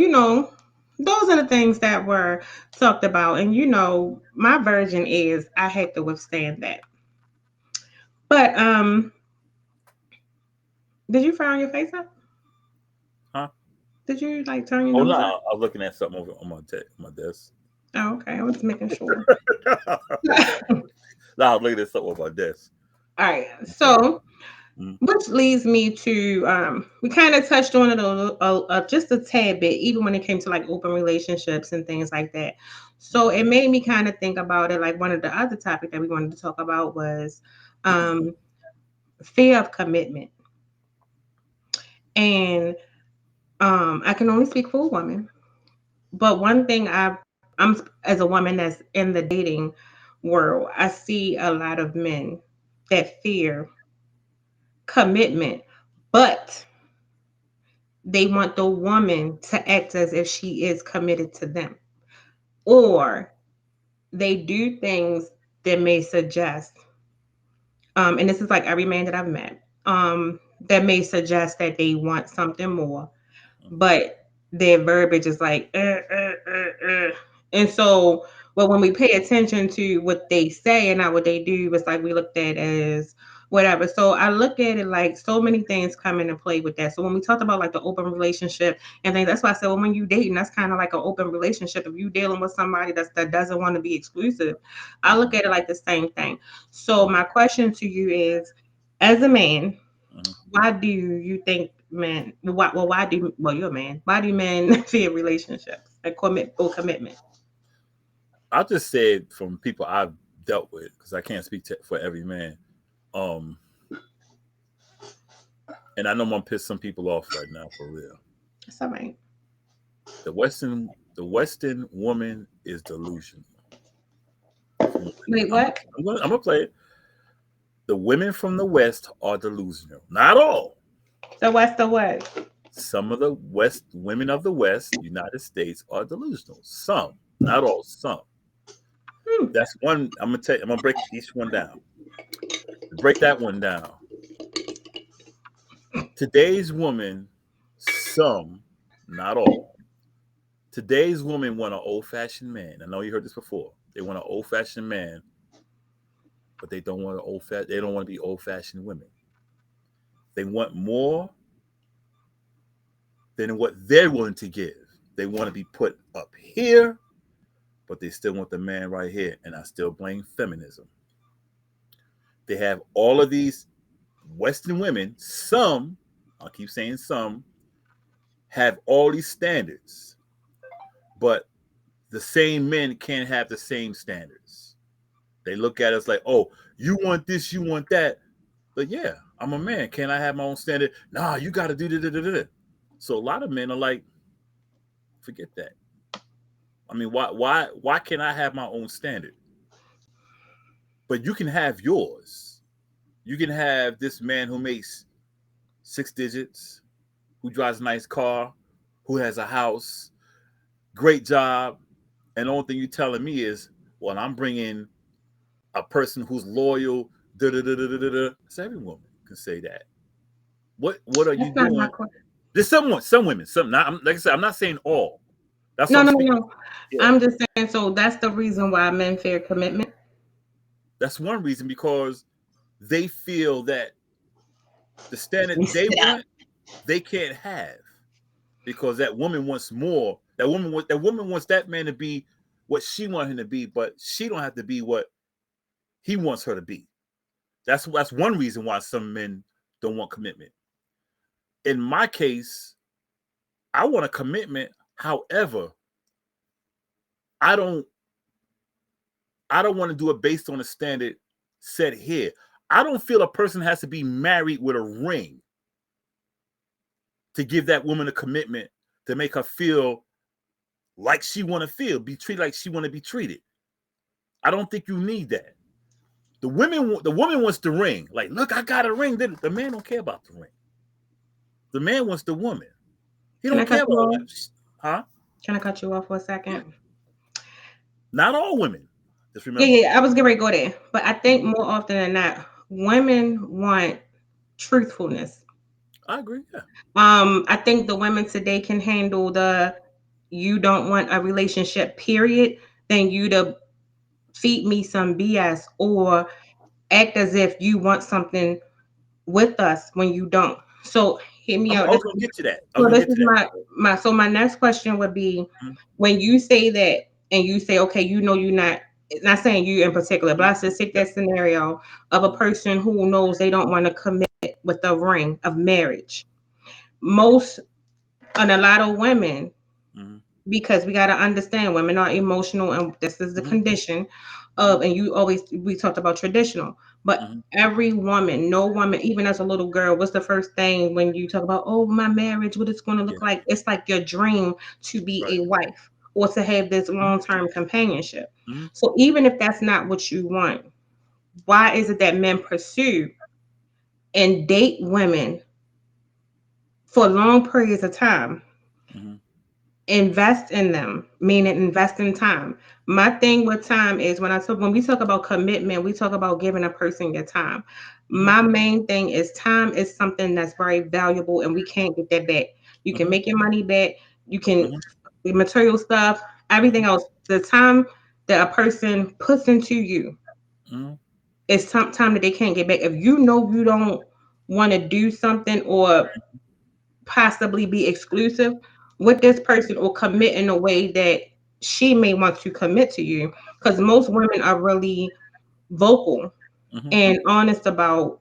those are the things that were talked about. And my version is I had to withstand that. But did you frown your face up? Huh? Did you like turn your Oh no, nose I up? was looking at something over on my desk. Oh, okay. I was making sure. No, I was looking at something on my desk. All right. I'm sorry. So, Mm, which leads me to we kind of touched on it just a tad bit, even when it came to like open relationships and things like that. So it made me kind of think about it. Like one of the other topics that we wanted to talk about was um, fear of commitment, and I can only speak for a woman. But one thing I'm as a woman that's in the dating world, I see a lot of men that fear commitment, but they want the woman to act as if she is committed to them. Or they do things that may suggest, and this is like every man that I've met, that may suggest that they want something more, but their verbiage is like, and so, but when we pay attention to what they say and not what they do, it's like we looked at as whatever. So I look at it like so many things come into play with that. So when we talked about like the open relationship and things, that's why I said, well, when you dating, that's kind of like an open relationship. If you dealing with somebody that doesn't want to be exclusive, I look mhm, at it like the same thing. So my question to you is, as a man, mhm. why do you think men? Well, you're a man. Why do men fear relationships and commitment? I just said from people I've dealt with because I can't speak for every man. Um, and I know I'm gonna piss some people off right now for real. That's all right. The Western woman is delusional. Wait, I'm, what? I'm gonna play it. The women from the West are delusional. Not all. So what's the what? Some of the West women of the West, United States, are delusional. Some, not all. Some. Hmm. That's one. I'm gonna tell you. I'm gonna break each one down. Break that one down. Today's woman, some, not all. Today's woman want an old-fashioned man. I know you heard this before. They want an old-fashioned man, but they don't want They don't want to be old-fashioned women. They want more than what they're willing to give. They want to be put up here, but they still want the man right here. And I still blame feminism. They have all of these Western women, some, I'll keep saying some, have all these standards, but the same men can't have the same standards. They look at us like, oh, you want this, you want that. But yeah, I'm a man. Can I have my own standard? Nah, you got to do da. So a lot of men are like, forget that. I mean, why can't I have my own standard? But you can have yours. You can have this man who makes six digits, who drives a nice car, who has a house, great job, and the only thing you're telling me is, well, I'm bringing a person who's loyal. Da da da da da da. So every woman can say that. What are you That's not my doing? question. There's some women, some not. Like I said, I'm not saying all. That's what No, I'm no, speaking. no. Yeah, I'm just saying. So that's the reason why men fear commitment. that's one reason because they feel that the standard We they sit up. want, they can't have because that woman wants more. That woman wants that man to be what she wants him to be, but she don't have to be what he wants her to be. That's one reason why some men don't want commitment. In my case, I want a commitment. However, I don't I don't want to do it based on a standard set here. I don't feel a person has to be married with a ring to give that woman a commitment to make her feel like she want to feel, be treated like she want to be treated. I don't think you need that. The woman wants the ring. Like, look, I got a ring. The man don't care about the ring. The man wants the woman. He Can I don't cut care you about off? that. Huh? Can I cut you off for a Yeah. second? Not all women. Just Yeah, remember. yeah, I was getting ready to go there. But I think more often than not, women want truthfulness. I agree. Yeah. I think the women today can handle the you don't want a relationship, period, than you to feed me some BS or act as if you want something with us when you don't. So hear me I out. was gonna get to that. I was So gonna this get is to that. my next question would be when you say that and you say, okay, you know you're not saying you in particular, but I said take that scenario of a person who knows they don't want to commit with a ring of marriage. Most and a lot of women, Mm-hmm. because we got to understand women are emotional and this is the Mm-hmm. condition Mm-hmm. of, and we talked about traditional, but Mm-hmm. every woman, no woman, even as a little girl, what's the first thing when you talk about, oh, my marriage, what it's going to Yeah. look like? It's like your dream to be Right. a wife or to have this Mm-hmm. long-term companionship. Mm-hmm. So even if that's not what you want, why is it that men pursue and date women for long periods of time, Mm-hmm. invest in them, meaning invest in time? My thing with time is when we talk about commitment, we talk about giving a person your time. Mm-hmm. My main thing is time is something that's very valuable and we can't get that back. You can Mm-hmm. make your money back, you can Mm-hmm. the material stuff, everything else. The time that a person puts into you Mm-hmm. is time that they can't get back. If you know you don't want to do something or possibly be exclusive with this person or commit in a way that she may want to commit to you, because most women are really vocal Mm-hmm. and honest about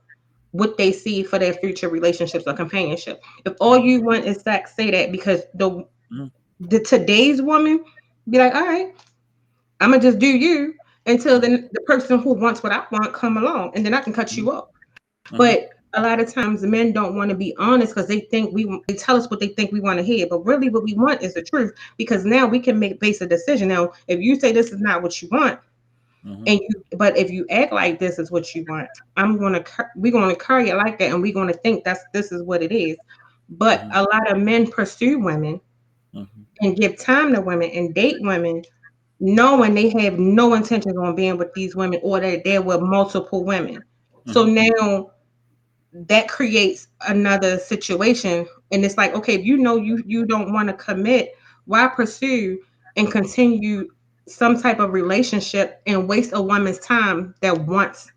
what they see for their future relationships or companionship. If all Mm-hmm. you want is sex, say that, because Mm-hmm. the today's woman be like, all right, I'm gonna just do you until the person who wants what I want come along, and then I can cut Mm-hmm. you off. Mm-hmm. But a lot of times men don't want to be honest because they think they tell us what they think we want to hear. But really what we want is the truth, because now we can make base a decision. Now, if you say this is not what you want, Mm-hmm. and you but if you act like this is what you want, we're gonna carry it like that and we're gonna think this is what it is. But Mm-hmm. a lot of men pursue women Mm-hmm. and give time to women and date women knowing they have no intentions on being with these women or that they're with multiple women. So Mm-hmm. now that creates another situation, and it's like, okay, if you know you don't want to commit, why pursue and continue some type of relationship and waste a woman's time that wants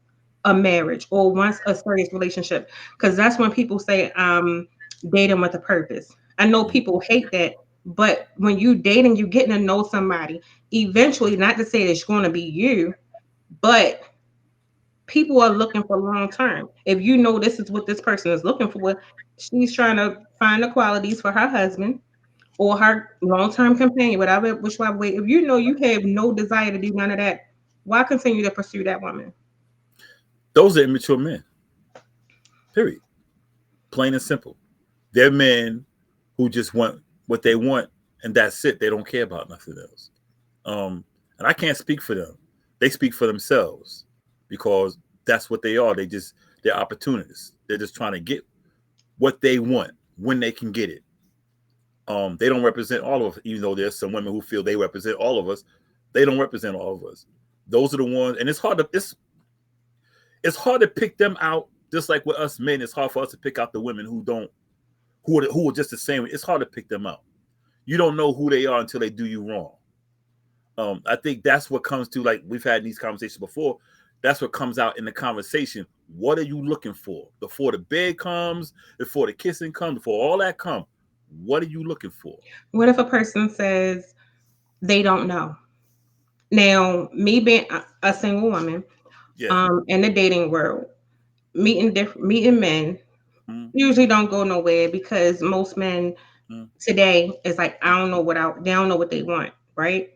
a marriage or wants a serious relationship? Because that's when people say dating with a purpose. I know people hate that, but when you dating, you getting to know somebody eventually, not to say that it's going to be you, but people are looking for long term. If you know this is what this person is looking for, she's trying to find the qualities for her husband or her long term companion, whatever, whichever way. If you know you have no desire to do none of that, why continue to pursue that woman? Those are immature men. Period. Plain and simple. They're men who just want what they want, and that's it. They don't care about nothing else. And I can't speak for them. They speak for themselves because that's what they are. They're opportunists. They're just trying to get what they want when they can get it. They don't represent all of us, even though there's some women who feel they represent all of us. They don't represent all of us. Those are the ones, and it's hard to pick them out. Just like with us men, it's hard for us to pick out the women who are just the same. It's hard to pick them out. You don't know who they are until they do you wrong. I think that's what comes to, like we've had these conversations before. That's what comes out in the conversation. What are you looking for before the bed comes, before the kissing comes, before all that comes? What are you looking for? What if a person says they don't know? Now, me being a single woman, Yeah. in the dating world, meeting men Mm-hmm. usually don't go nowhere because most men Mm-hmm. today is like, I don't know they don't know what they want, right?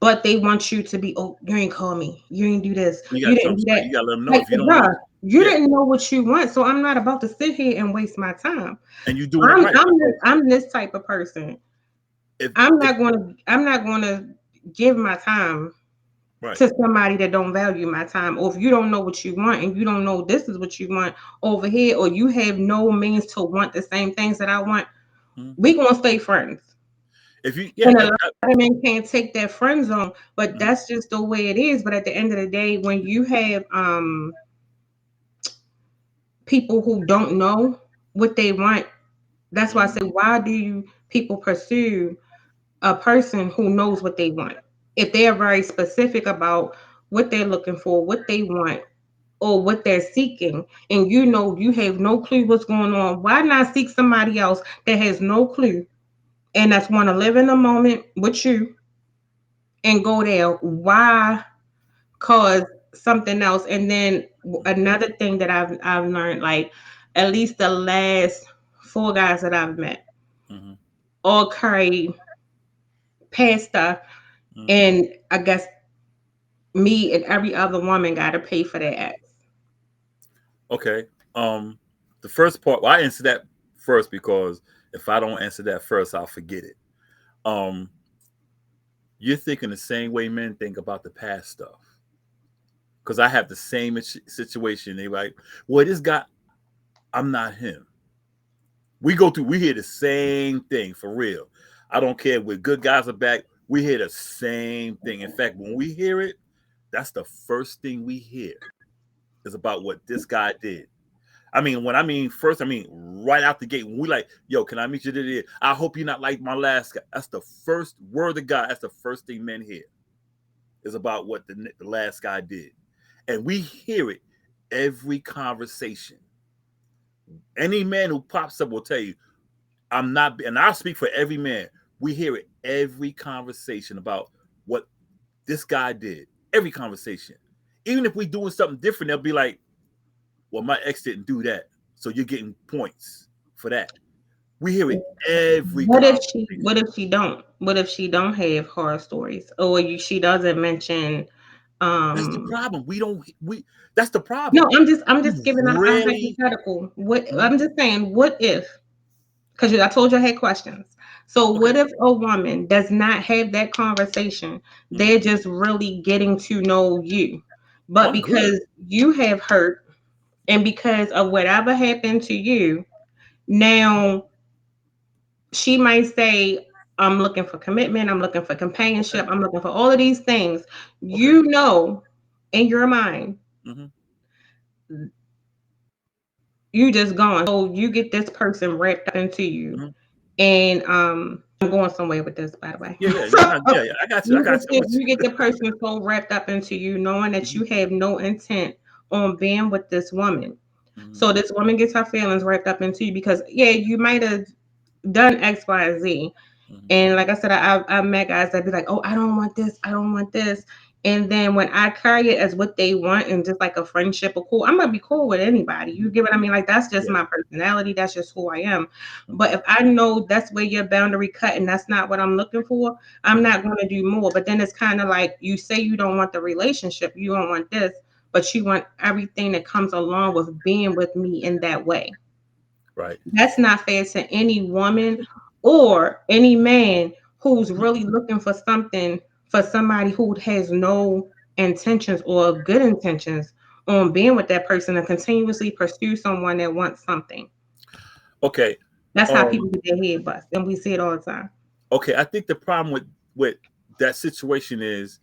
but they want you to be, oh, you ain't call me, you ain't do this, You you gotta tell didn't them do straight. that. You gotta let them know Like, if you don't know what. bruh, you Yeah, didn't know what you want, so I'm not about to sit here and waste my time. and you doing it right. I'm this type of person. If I'm not gonna give my time right. to somebody that don't value my time. Or if you don't know what you want and you don't know this is what you want over here, or you have no means to want the same things that I want, Mhm. we gonna stay friends. If you yeah, And a lot of men can't take that friend zone, but mhm, that's just the way it is. But at the end of the day, when you have people who don't know what they want, that's why I mhm, say, why do you people pursue a person who knows what they want? If they're very specific about what they're looking for, what they want, or what they're seeking, and you know you have no clue what's going on, why not seek somebody else that has no clue and that's want to live in the moment with you and go there? Why cause something else? And then another thing that I've learned, like at least the last four guys that I've met mhm, all carry past stuff, mhm. and I guess me and every other woman got to pay for their ex. Okay. The first part. Well, I answer that first because if I don't answer that first, I'll forget it. Um, you're thinking the same way men think about the past stuff. Because I have the same situation. They like, well, this guy, I'm not him. We hear the same thing for real. I don't care if we're good guys or back. We hear the same thing. In fact, when we hear it, that's the first thing we hear is about what this guy did. I mean, when I mean first, I mean right out the gate. When we like, yo, can I meet you today? I hope you're not like my last guy. That's the first word of God. That's the first thing men hear is about what the last guy did. And we hear it every conversation. Any man who pops up will tell you, I'm not, and I'll speak for every man. We hear it every conversation about what this guy did. Every conversation. Even if we doing something different, they'll be like, well, my ex didn't do that. So you're getting points for that. We hear it every conversation. What if she don't? What if she don't have horror stories? Or she doesn't mention That's the um problem. We that's the no, problem. I'm We just giving a rarely hypothetical. What Mhm. I'm just saying, what if, because I told you I had questions. So Okay. what if a woman does not have that conversation? Mhm. They're just really getting to know you. Oh, But I'm good. because you have hurt and because of whatever happened to you, now she might say, I'm looking for commitment, I'm looking for Okay. companionship, I'm looking for all of these things. Okay. You know, in your mind, Hmm. you just gone. So you get this person wrapped up into you. Hmm. And I'm going somewhere with this, by the way. Yeah, yeah, yeah, yeah, yeah. I got you. I got you. I'm with You get the person so wrapped up into you, knowing that you. you have no intent on being with this woman. Hmm. So this woman gets her feelings wrapped up into you because yeah, you might have done X, Y, and Z. Hmm. And like I said, I met guys that be like, oh, I don't want this, I don't want this. And then when I carry it as what they want and just like a friendship or cool, I'm gonna be cool with anybody. You get what I mean? Like that's just Yeah. my personality. That's just who I am. But Hmm. if I know that's where your boundary cut and that's not what I'm looking for, I'm Hmm. not gonna do more. But then it's kind of like you say you don't want the relationship, you don't want this, but you want everything that comes along with being with me in that way. Right. That's not fair to any woman or any man who's Hmm. really looking for something for somebody who has no intentions or good intentions on being with that person and continuously pursue someone that wants something. Okay. That's how Um. people get their head bust, and we see it all the time. Okay. I think the problem with that situation is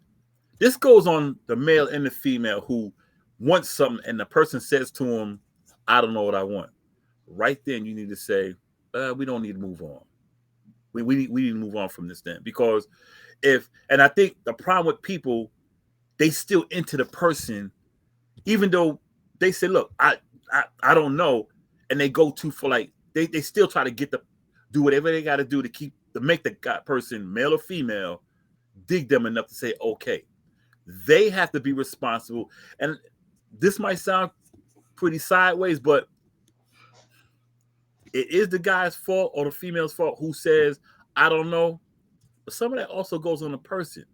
this goes on the male and the female who wants something, and the person says to him, "I don't know what I want." Right then, you need to say, "We don't need to move on. We need to move on from this then because if and I think the problem with people they still into the person even though they say look I don't know and they go too for like they still try to get the do whatever they got to do to keep to make the guy person male or female dig them enough to say okay they have to be responsible and this might sound pretty sideways but it is the guy's fault or the female's fault who says I don't know but some of that also goes on the person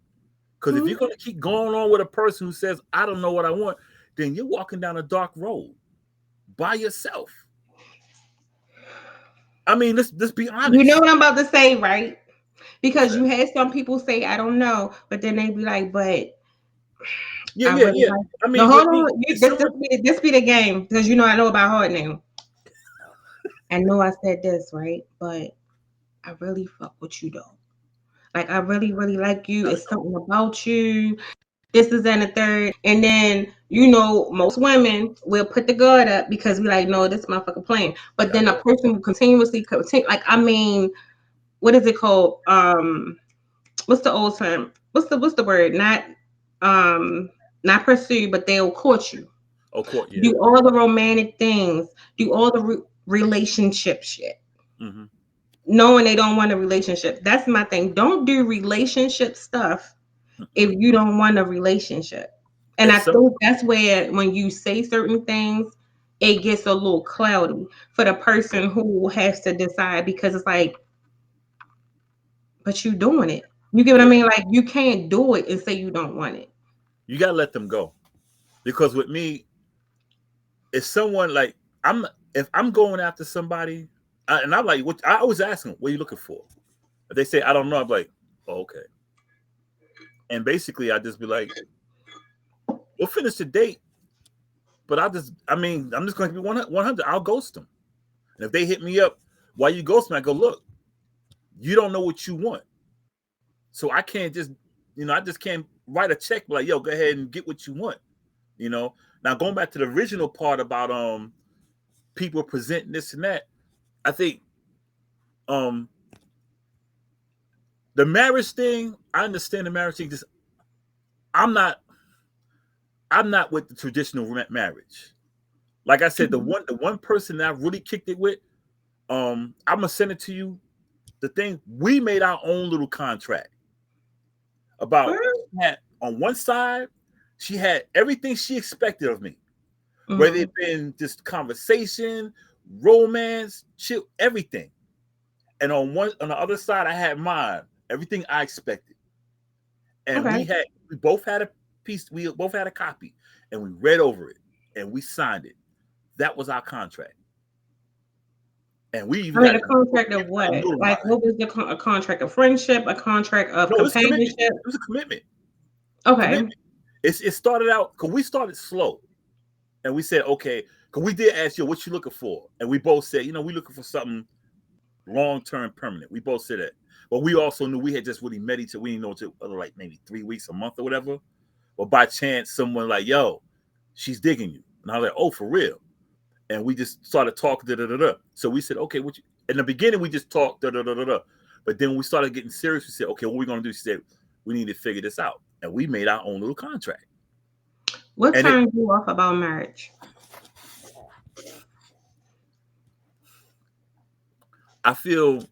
Because if you're going to keep going on with a person who says, I don't know what I want, then you're walking down a dark road by yourself. I mean, let's be honest. You know what I'm about to say, right? Because you had some people say, I don't know, but then they be like, but Yeah. like. I mean, No, hold on. someone... This be the game because you know I know about hard now. I know I said this right, but I really fuck with you though. Like I really, really like you. It's something about you. This is and the third. And then, you know, most women will put the guard up because we like, no, this motherfucker playing. But then a person will continuously continue. Like, I mean, what is it called? What's the old term? What's the word? Not pursue, but they'll court you. Oh, court, yeah. Do all the romantic things. Do all the relationship shit. Mm-hmm. Knowing they don't want a relationship. That's my thing. Don't do relationship stuff if you don't want a relationship. And I think that's where when you say certain things, it gets a little cloudy for the person who has to decide because it's like, but you doing it. You get what I mean? Like you can't do it and say you don't want it. You gotta let them go. Because with me, if someone like if I'm going after somebody, and I'm like, what I always ask them, what are you looking for? If they say I don't know, I'm like, oh, okay. And basically, I just be like, we'll finish the date, but I'm just going to be 100. I'll ghost them. And if they hit me up, why you ghost me? I go, look, you don't know what you want. So I can't just, I just can't write a check like, yo, go ahead and get what you want. Now going back to the original part about people presenting this and that, I think the marriage thing, I understand the marriage thing. Just I'm not with the traditional marriage. Like I said, the one person that I really kicked it with, I'm gonna send it to you. The thing, we made our own little contract about on one side, she had everything she expected of me. Whether it been just conversation, romance, chill, everything. And on the other side, I had mine, everything I expected. And we both had a piece, we both had a copy, and we read over it and we signed it. That was our contract. And we even a contract of what? Like, what was a contract of friendship? A contract of companionship? It was a commitment. Okay. Commitment. It started out because we started slow, and we said, okay, because we did ask you what you looking for, and we both said, we looking for something long-term, permanent. We both said that, but we also knew we had just really met each other. We didn't know each other like maybe 3 weeks, a month, or whatever. But by chance, someone like, yo, she's digging you, and I was like, oh, for real. And we just started talking, So we said, okay, in the beginning, we just talked, But then when we started getting serious, we said, okay, what are we going to do? She said, we need to figure this out. And we made our own little contract. What turned you off about marriage? I think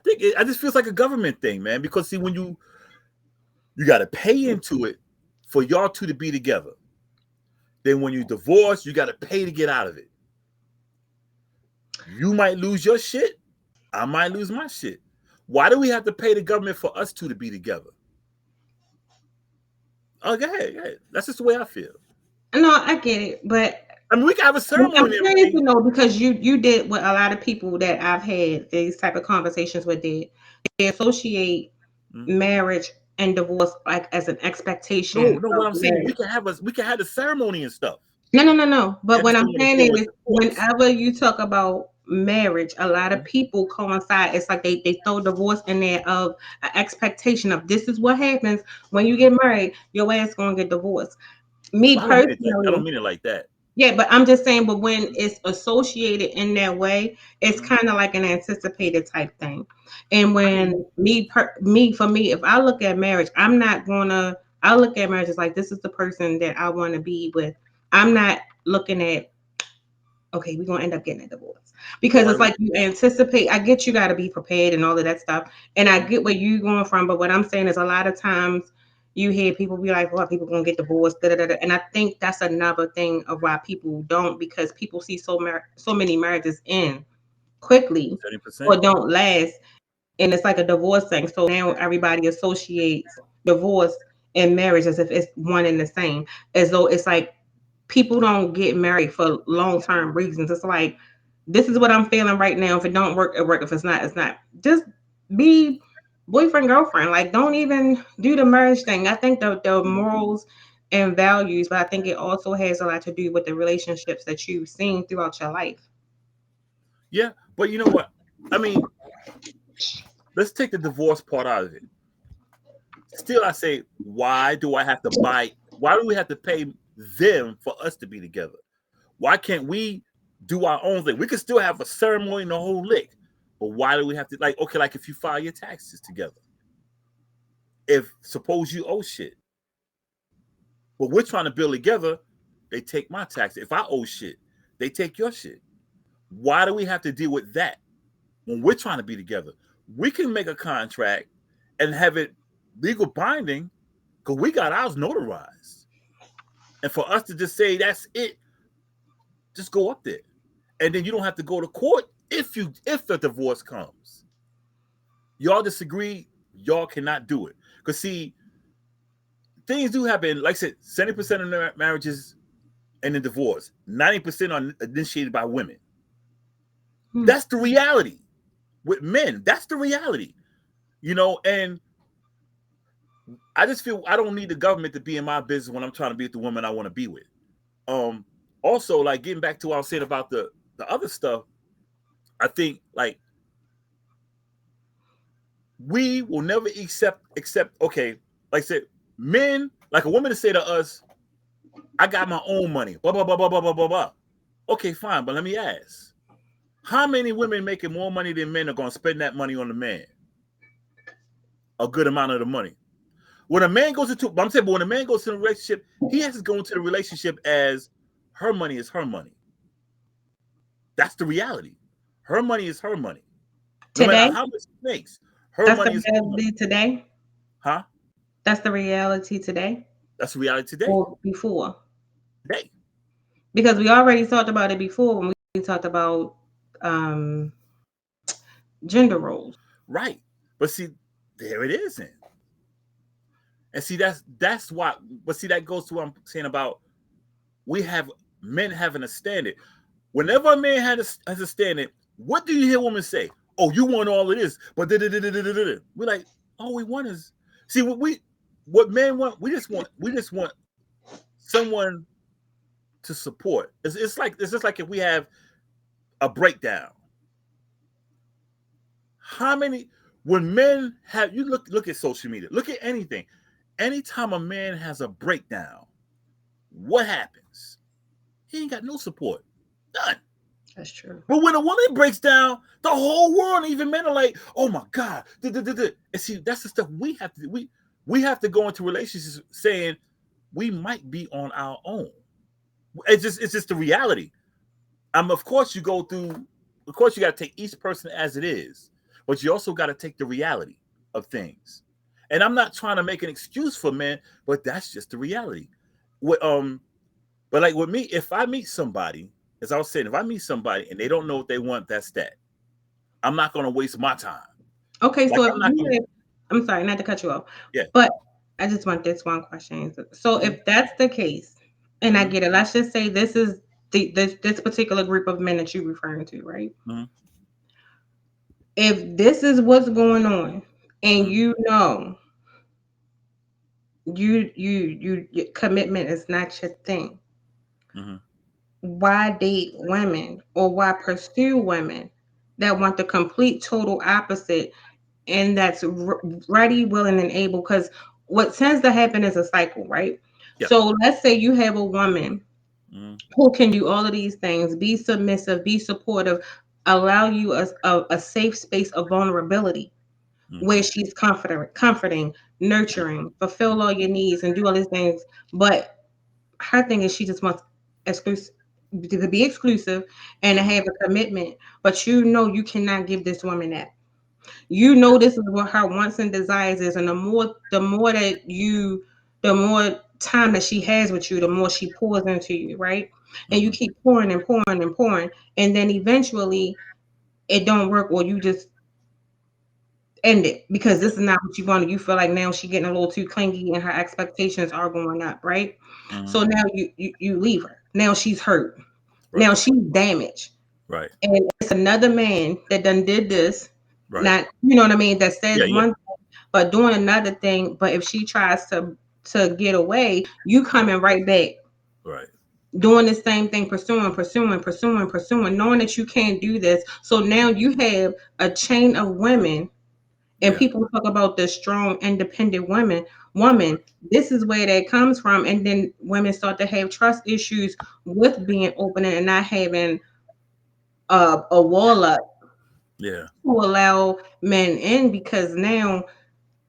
it just feels like a government thing, man. Because see, when you got to pay into it for y'all two to be together. Then when you divorce, you got to pay to get out of it. You might lose your shit. I might lose my shit. Why do we have to pay the government for us two to be together? Oh, go ahead. That's just the way I feel. No, I get it, but I mean, we can have a ceremony. I'm curious to know because you did what a lot of people that I've had these type of conversations with did. They associate marriage and divorce like as an expectation. No. What I'm saying, we can have the ceremony and stuff. No. But what I'm saying is, whenever you talk about marriage, a lot of people coincide. It's like they throw divorce in there of an expectation of this is what happens when you get married. Your ass gonna get divorced. Me personally, I don't mean it like that. Yeah, but I'm just saying, but when it's associated in that way, it's kind of like an anticipated type thing. And when for me, if I look at marriage, I look at marriage as like, this is the person that I want to be with. I'm not looking at, okay, we're going to end up getting a divorce because it's like you anticipate. I get you got to be prepared and all of that stuff. And I get where you're going from. But what I'm saying is a lot of times you hear people be like, well, people going to get divorced. And I think that's another thing of why people don't, because people see so many marriages end quickly 30%. or don't last. and it's like a divorce thing. So now everybody associates divorce and marriage as if it's one and the same, as though it's like people don't get married for long term reasons. It's like this is what I'm feeling right now. If it don't work, it work. If it's not, it's not. Just be boyfriend girlfriend. Like don't even do the marriage thing. I think the morals and values, but I think it also has a lot to do with the relationships that you've seen throughout your life. Yeah, but you know what? I mean, let's take the divorce part out of it. Still, I say, why do I have to buy? Why do we have to pay them for us to be together? Why can't we do our own thing? We could still have a ceremony and the whole lick, but why do we have to okay, like if you file your taxes together, if suppose you owe shit, but we're trying to build together, they take my tax. If I owe shit, they take your shit. Why do we have to deal with that when we're trying to be together? We can make a contract and have it legal binding because we got ours notarized. And for us to just say that's it, just go up there. And then you don't have to go to court if the divorce comes. Y'all disagree, y'all cannot do it. Because see, things do happen. Like I said, 70% of marriages and the divorce, 90% are initiated by women. That's the reality. With men, that's the reality. And I just feel I don't need the government to be in my business when I'm trying to be with the woman I want to be with. Also, like getting back to what I was saying about the other stuff, I think like we will never accept okay, like I said, men, like a woman to say to us, I got my own money, blah blah blah blah blah blah blah blah. Okay, fine, but let me ask, how many women making more money than men are going to spend that money on the man? A good amount of the money. When a man goes into, but when a man goes into a relationship, he has to go into the relationship as her money is her money. That's the reality. Her money is her money. No Today, matter how much it makes, her money is her money. Today. Huh? That's the reality today. That's the reality today. Or before. Today. Because we already talked about it before when we talked about gender roles. Right. But see, there it is then. And see, that's why, but see, that goes to what I'm saying about we have men having a standard. Whenever a man has a standard, what do you hear women say? Oh, you want all of this, but we're like, all we want is see what men want. We just want someone to support. It's just like if we have a breakdown. How many when men have you look at social media, look at anything. Anytime a man has a breakdown, what happens? He ain't got no support. None. That's true. But when a woman breaks down, the whole world, even men are like, oh my God. And see, that's the stuff we have to do. We have to go into relationships saying we might be on our own. It's just the reality. Of course you got to take each person as it is, but you also got to take the reality of things. And I'm not trying to make an excuse for men, but that's just the reality. But like with me, if I meet somebody, as I was saying, if I meet somebody and they don't know what they want, that's that. I'm not going to waste my time. Okay, like, so I'm sorry, not to cut you off. Yeah. But I just want this one question. So if that's the case, and I get it, let's just say this is this particular group of men that you're referring to, right? If this is what's going on, and you know, your commitment is not your thing. Why date women or why pursue women that want the complete total opposite and that's ready, willing, and able? Because what tends to happen is a cycle, right? Yep. So let's say you have a woman who can do all of these things, be submissive, be supportive, allow you a safe space of vulnerability where she's comforting, nurturing, fulfill all your needs and do all these things. But her thing is she just wants to be exclusive and to have a commitment. But you know you cannot give this woman that. You know this is what her wants and desires is, and the more time that she has with you, the more she pours into you, right? And you keep pouring and pouring and pouring, and then eventually it don't work, or you just end it because this is not what you wanted. You feel like now she getting a little too clingy and her expectations are going up, right? Mm-hmm. So now you leave her. Now she's hurt. Right. Now she's damaged. Right. And it's another man that done did this, Right. not you know what I mean, that Yeah. says Yeah. one thing, but doing another thing. But if she tries to get away, you coming right back Right. doing the same thing, pursuing, knowing that you can't do this. So now you have a chain of women, and Yeah. people talk about the strong, independent woman. This is where that comes from, and then women start to have trust issues with being open and not having a wall up Yeah. to allow men in because now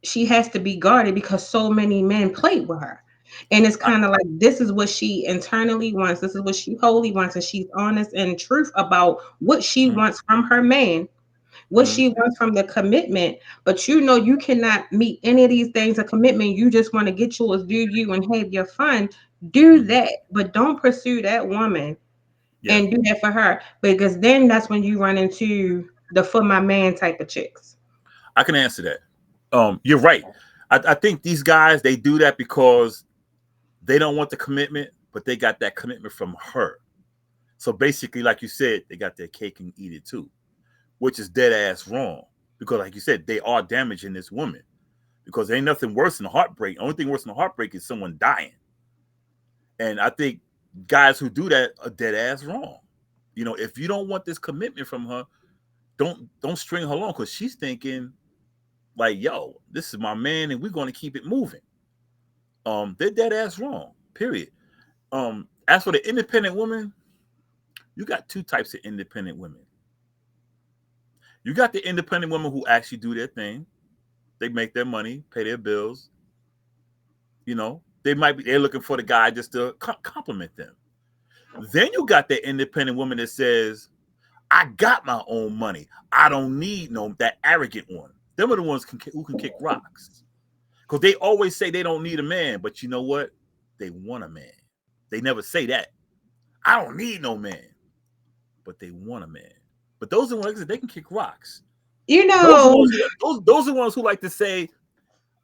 she has to be guarded because so many men played with her. And it's I, kind of like this is what she internally wants. This is what she wholly wants. And she's honest and truth about what she mm, wants from her man, what mm, she wants from the commitment. But you know, you cannot meet any of these things of commitment. You just want to get yours, do you, and have your fun. Do mm, that. But don't pursue that woman yeah. and do that for her because then that's when you run into the for my man type of chicks. I can answer that. You're right. I think these guys they do that because they don't want the commitment, but they got that commitment from her. So basically, like you said, they got their cake and eat it too, which is dead ass wrong. Because, like you said, they are damaging this woman. Because there ain't nothing worse than heartbreak. Only thing worse than heartbreak is someone dying. And I think guys who do that are dead ass wrong. You know, if you don't want this commitment from her, don't string her along because she's thinking like, yo, this is my man, and we're going to keep it moving. They're dead ass wrong. Period. As for the independent woman, you got two types of independent women. You got the independent women who actually do their thing. They make their money, pay their bills. You know, they're looking for the guy just to compliment them. Then you got the independent woman that says, "I got my own money. I don't need no that arrogant one." Them are the ones who can kick rocks because they always say they don't need a man, but you know what? They want a man. They never say that. I don't need no man, but they want a man. But those are the ones that they can kick rocks. You Those are the know, ones those are the ones who like to say,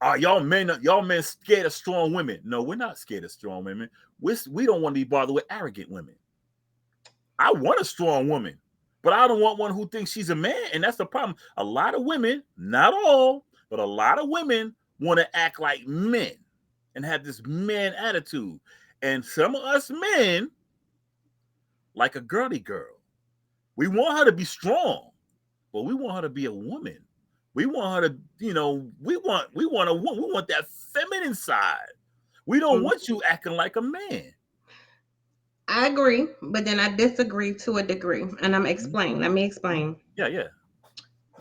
"Are y'all men scared of strong women?" No, we're not scared of strong women. We don't want to be bothered with arrogant women. I want a strong woman, but I don't want one who thinks she's a man. And that's the problem. A lot of women, not all, but a lot of women want to act like men and have this man attitude. And some of us men like a girly girl. We want her to be strong, but we want her to be a woman. We want her to, we want a woman. We want that feminine side. We don't want you acting like a man. I agree, but then I disagree to a degree, and I'm Mhm. explain. Let me explain. Yeah, yeah.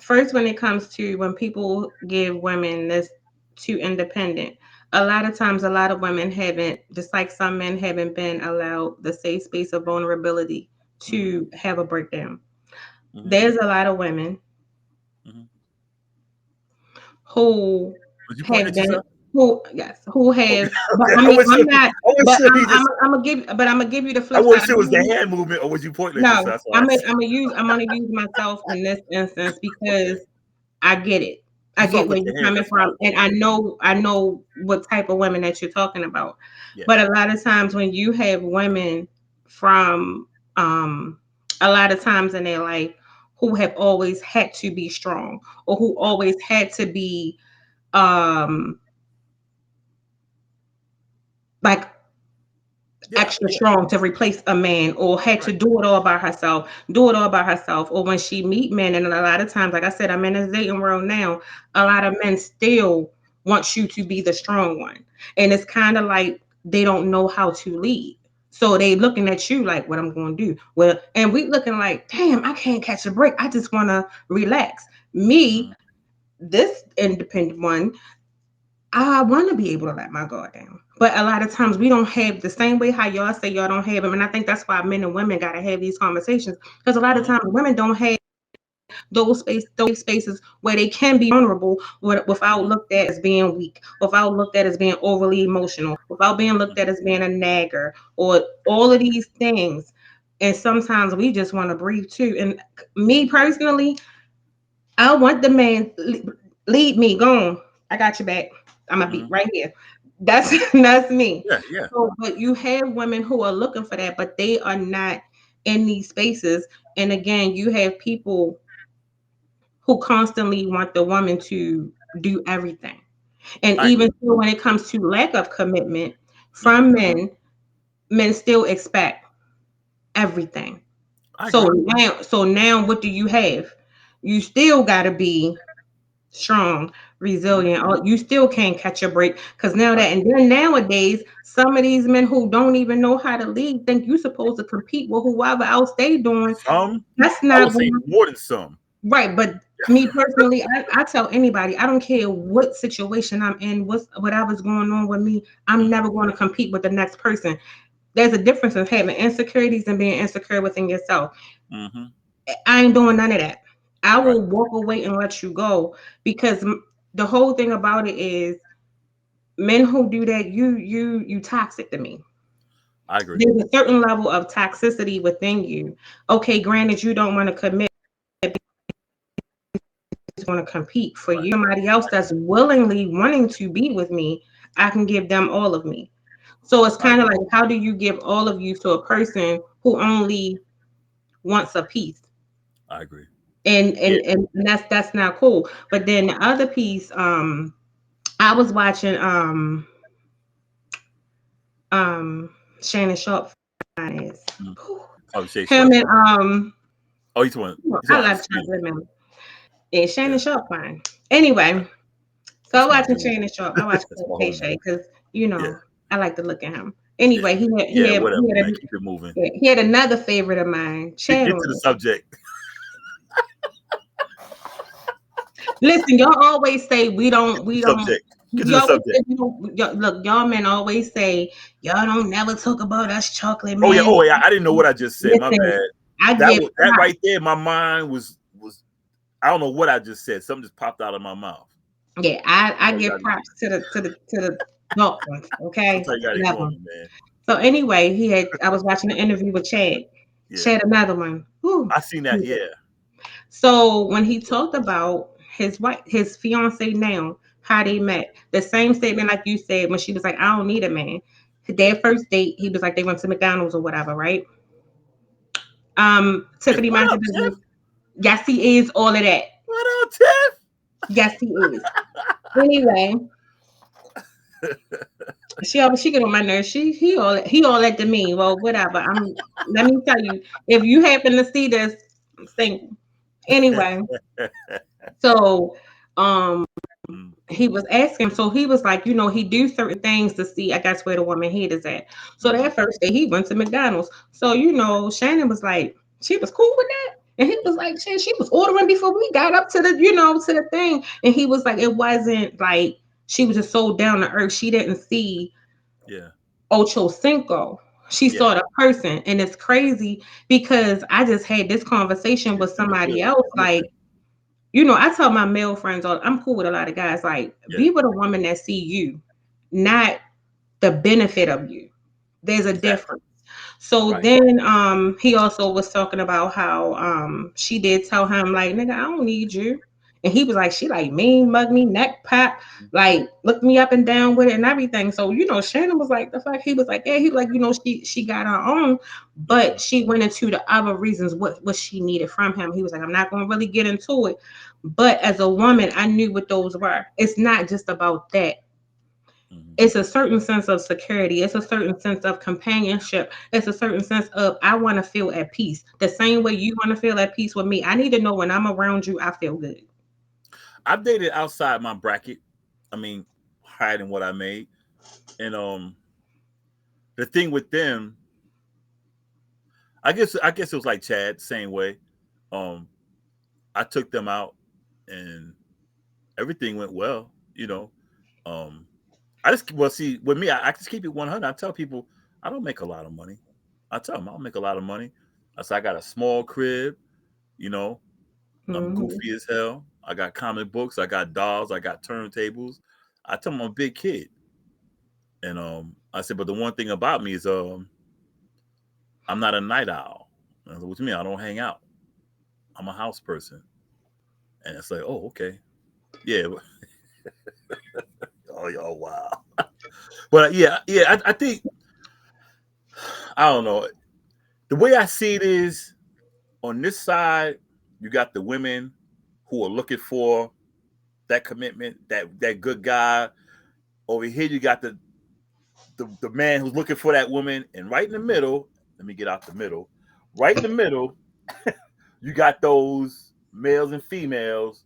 First, when it comes to when people give women this too independent, a lot of times, a lot of women haven't, just like some men haven't been allowed the safe space of vulnerability Mm-hmm. to have a breakdown. Mm-hmm. There's a lot of women Mm-hmm. who Was you pointing have at been yourself? who Okay, have, but okay. I I mean, wish I'm it, not, I wish but it, he just. I'm gonna give you the I flip side. wish it was the hand movement, or was you pointing at No, yourself? That's what I said. I'm gonna use myself in this instance because Okay, I get it. I you get talk where with you're your hands. coming That's fine. from, and I know what type of women that you're talking about. Yeah. But a lot of times when you have women from a lot of times in their life who have always had to be strong or who always had to be um like Yeah. extra Yeah. strong to replace a man or had to Right. do it all by herself. Or when she meet men, and a lot of times, like I said, I'm in a dating world now, a lot of men still want you to be the strong one. And it's kind of like they don't know how to lead. So they looking at you like what I'm going to do. Well, and we looking like, damn, I can't catch a break. I just want to relax. Me, Mm-hmm. this independent one, I want to be able to let my guard down. But a lot of times we don't have the same way how y'all say y'all don't have them. And I think that's why men and women got to have these conversations because a lot of Mm-hmm. times women don't have those spaces where they can be vulnerable without Mm-hmm. looked at as being weak, without looked at as being overly emotional, without being looked at as being a nagger or all of these things. And sometimes we just want to breathe too. And me personally, I want the man. Lead me, go on. I got your back. I'm gonna be Mhm. right here. That's that's me. Yeah, yeah. So, but you have women who are looking for that, but they are not in these spaces. And again, you have people who constantly want the woman to do everything. And I even agree. still, when it comes to lack of commitment Mhm. from men, men still expect everything. I So agree. now what do you have? You still gotta be strong, Mhm. resilient, or you still can't catch a break. Cause now Right. that and then nowadays, some of these men who don't even know how to lead think you supposed to compete with whoever else they doing. Some, That's I not would say going more than some. right. But me personally, I tell anybody, I don't care what situation I'm in, whatever's going on with me, I'm Mhm. never going to compete with the next person. There's a difference in having insecurities and being insecure within yourself. Mhm. I ain't doing none of that. I Right. will walk away and let you go because the whole thing about it is men who do that, you toxic to me. I agree. There's a certain level of toxicity within you. Okay, granted, you don't want to commit, just want to compete for Right. you. Somebody else that's willingly wanting to be with me, I can give them all of me. So it's I kind of agree. like, how do you give all of you to a person who only wants a piece? I agree. And Yeah. and and that's not cool. But then the other piece, I was watching um Shannon Sharp finance. Mhm. Conversation. Him Right. and Oh, you I want love undisputed. chocolate man. And Shannon Yeah. Sharp fine. Anyway, so I That's my watching dude. Shannon Sharp. I watch That's my Shay homie. Shay because Yeah. I like to look at him. Yeah. Anyway, Yeah. Whatever, man. Keep it moving. he had another favorite of mine, Get to the Chadwick. subject. Listen, y'all always say we don't. Subject. Get to You the always subject. say we don't. Look, y'all men always say y'all don't never talk about us chocolate Oh yeah. man. Oh yeah. I didn't know what I just said. My Listen, bad. I That get was that props. right there. My mind was. I don't know what I just said. Something just popped out of my mouth. Yeah, I Oh, give y'all, props to the dark ones. Okay, sometimes you gotta love ignore them. me, man. So anyway, I was watching an interview with Chad. Yeah. Chad, another one. Whew. I seen that. Yeah. So when he talked about his fiance now, how they Mhm. met, the same statement like you said when she was like, "I don't need a man." Yeah. Their first date, he was like, they went to McDonald's or whatever, right? Yes. Tiffany What minds her up, business. Tiff? Yes, he is all of that. What up, Tiff? Yes, he is. Anyway, she get on my nerves. He all that to me. Well, whatever. Let me tell you, if you happen to see this, I'm single. Anyway, so Mm, he was asking, so he was like, he do certain things to see, I guess, where the woman head is at. So mhm. that first day he went to McDonald's. So, Shannon was like, she was cool with that. And he was like, she was ordering before we got up to the thing. And he was like, it wasn't like she was just so down to earth. She didn't see Yeah. Ocho Cinco. She Yeah. saw the person. And it's crazy because I just had this conversation with In the somebody building. else. I'm Like, listening. I tell my male friends all I'm cool with a lot of guys, like, Yeah. be with a woman that see you, not the benefit of you. There's a Exactly. difference. So Right. then he also was talking about how she did tell him, like, nigga, I don't need you. And he was like, she like mean, mug me, neck pop, like look me up and down with it and everything. So, Shannon was like, the fuck, he was like, yeah, he was like, she got her own, Mm-hmm. but she went into the other reasons what she needed from him. He was like, I'm not gonna really get into it. But as a woman, I knew what those were. It's not just about that. Mm-hmm. It's a certain sense of security. It's a certain sense of companionship. It's a certain sense of I want to feel at peace. The same way you want to feel at peace with me. I need to know when I'm around you, I feel good. I've dated outside my bracket. I mean, higher than what I made. And the thing with them, I guess it was like Chad, same way. Um, I took them out and everything went well, you know. Um, I just well see with me, I just keep it 100. I tell people I don't make a lot of money. I tell them I don't make a lot of money. I say I got a small crib, you know. I'm Hmm. goofy as hell. I got comic books. I got dolls. I got turntables. I tell them I'm a big kid, and I said, but the one thing about me is I'm not a night owl. I said, what do you mean? I don't hang out. I'm a house person, and it's like, oh, okay. Yeah. Oh wow. But yeah. I think I don't know. The way I see it is on this side, you got the women who are looking for that commitment, that good guy. Over here, you got the man who's looking for that woman, and right in the middle, let me get out the middle. Right in the middle, you got those males and females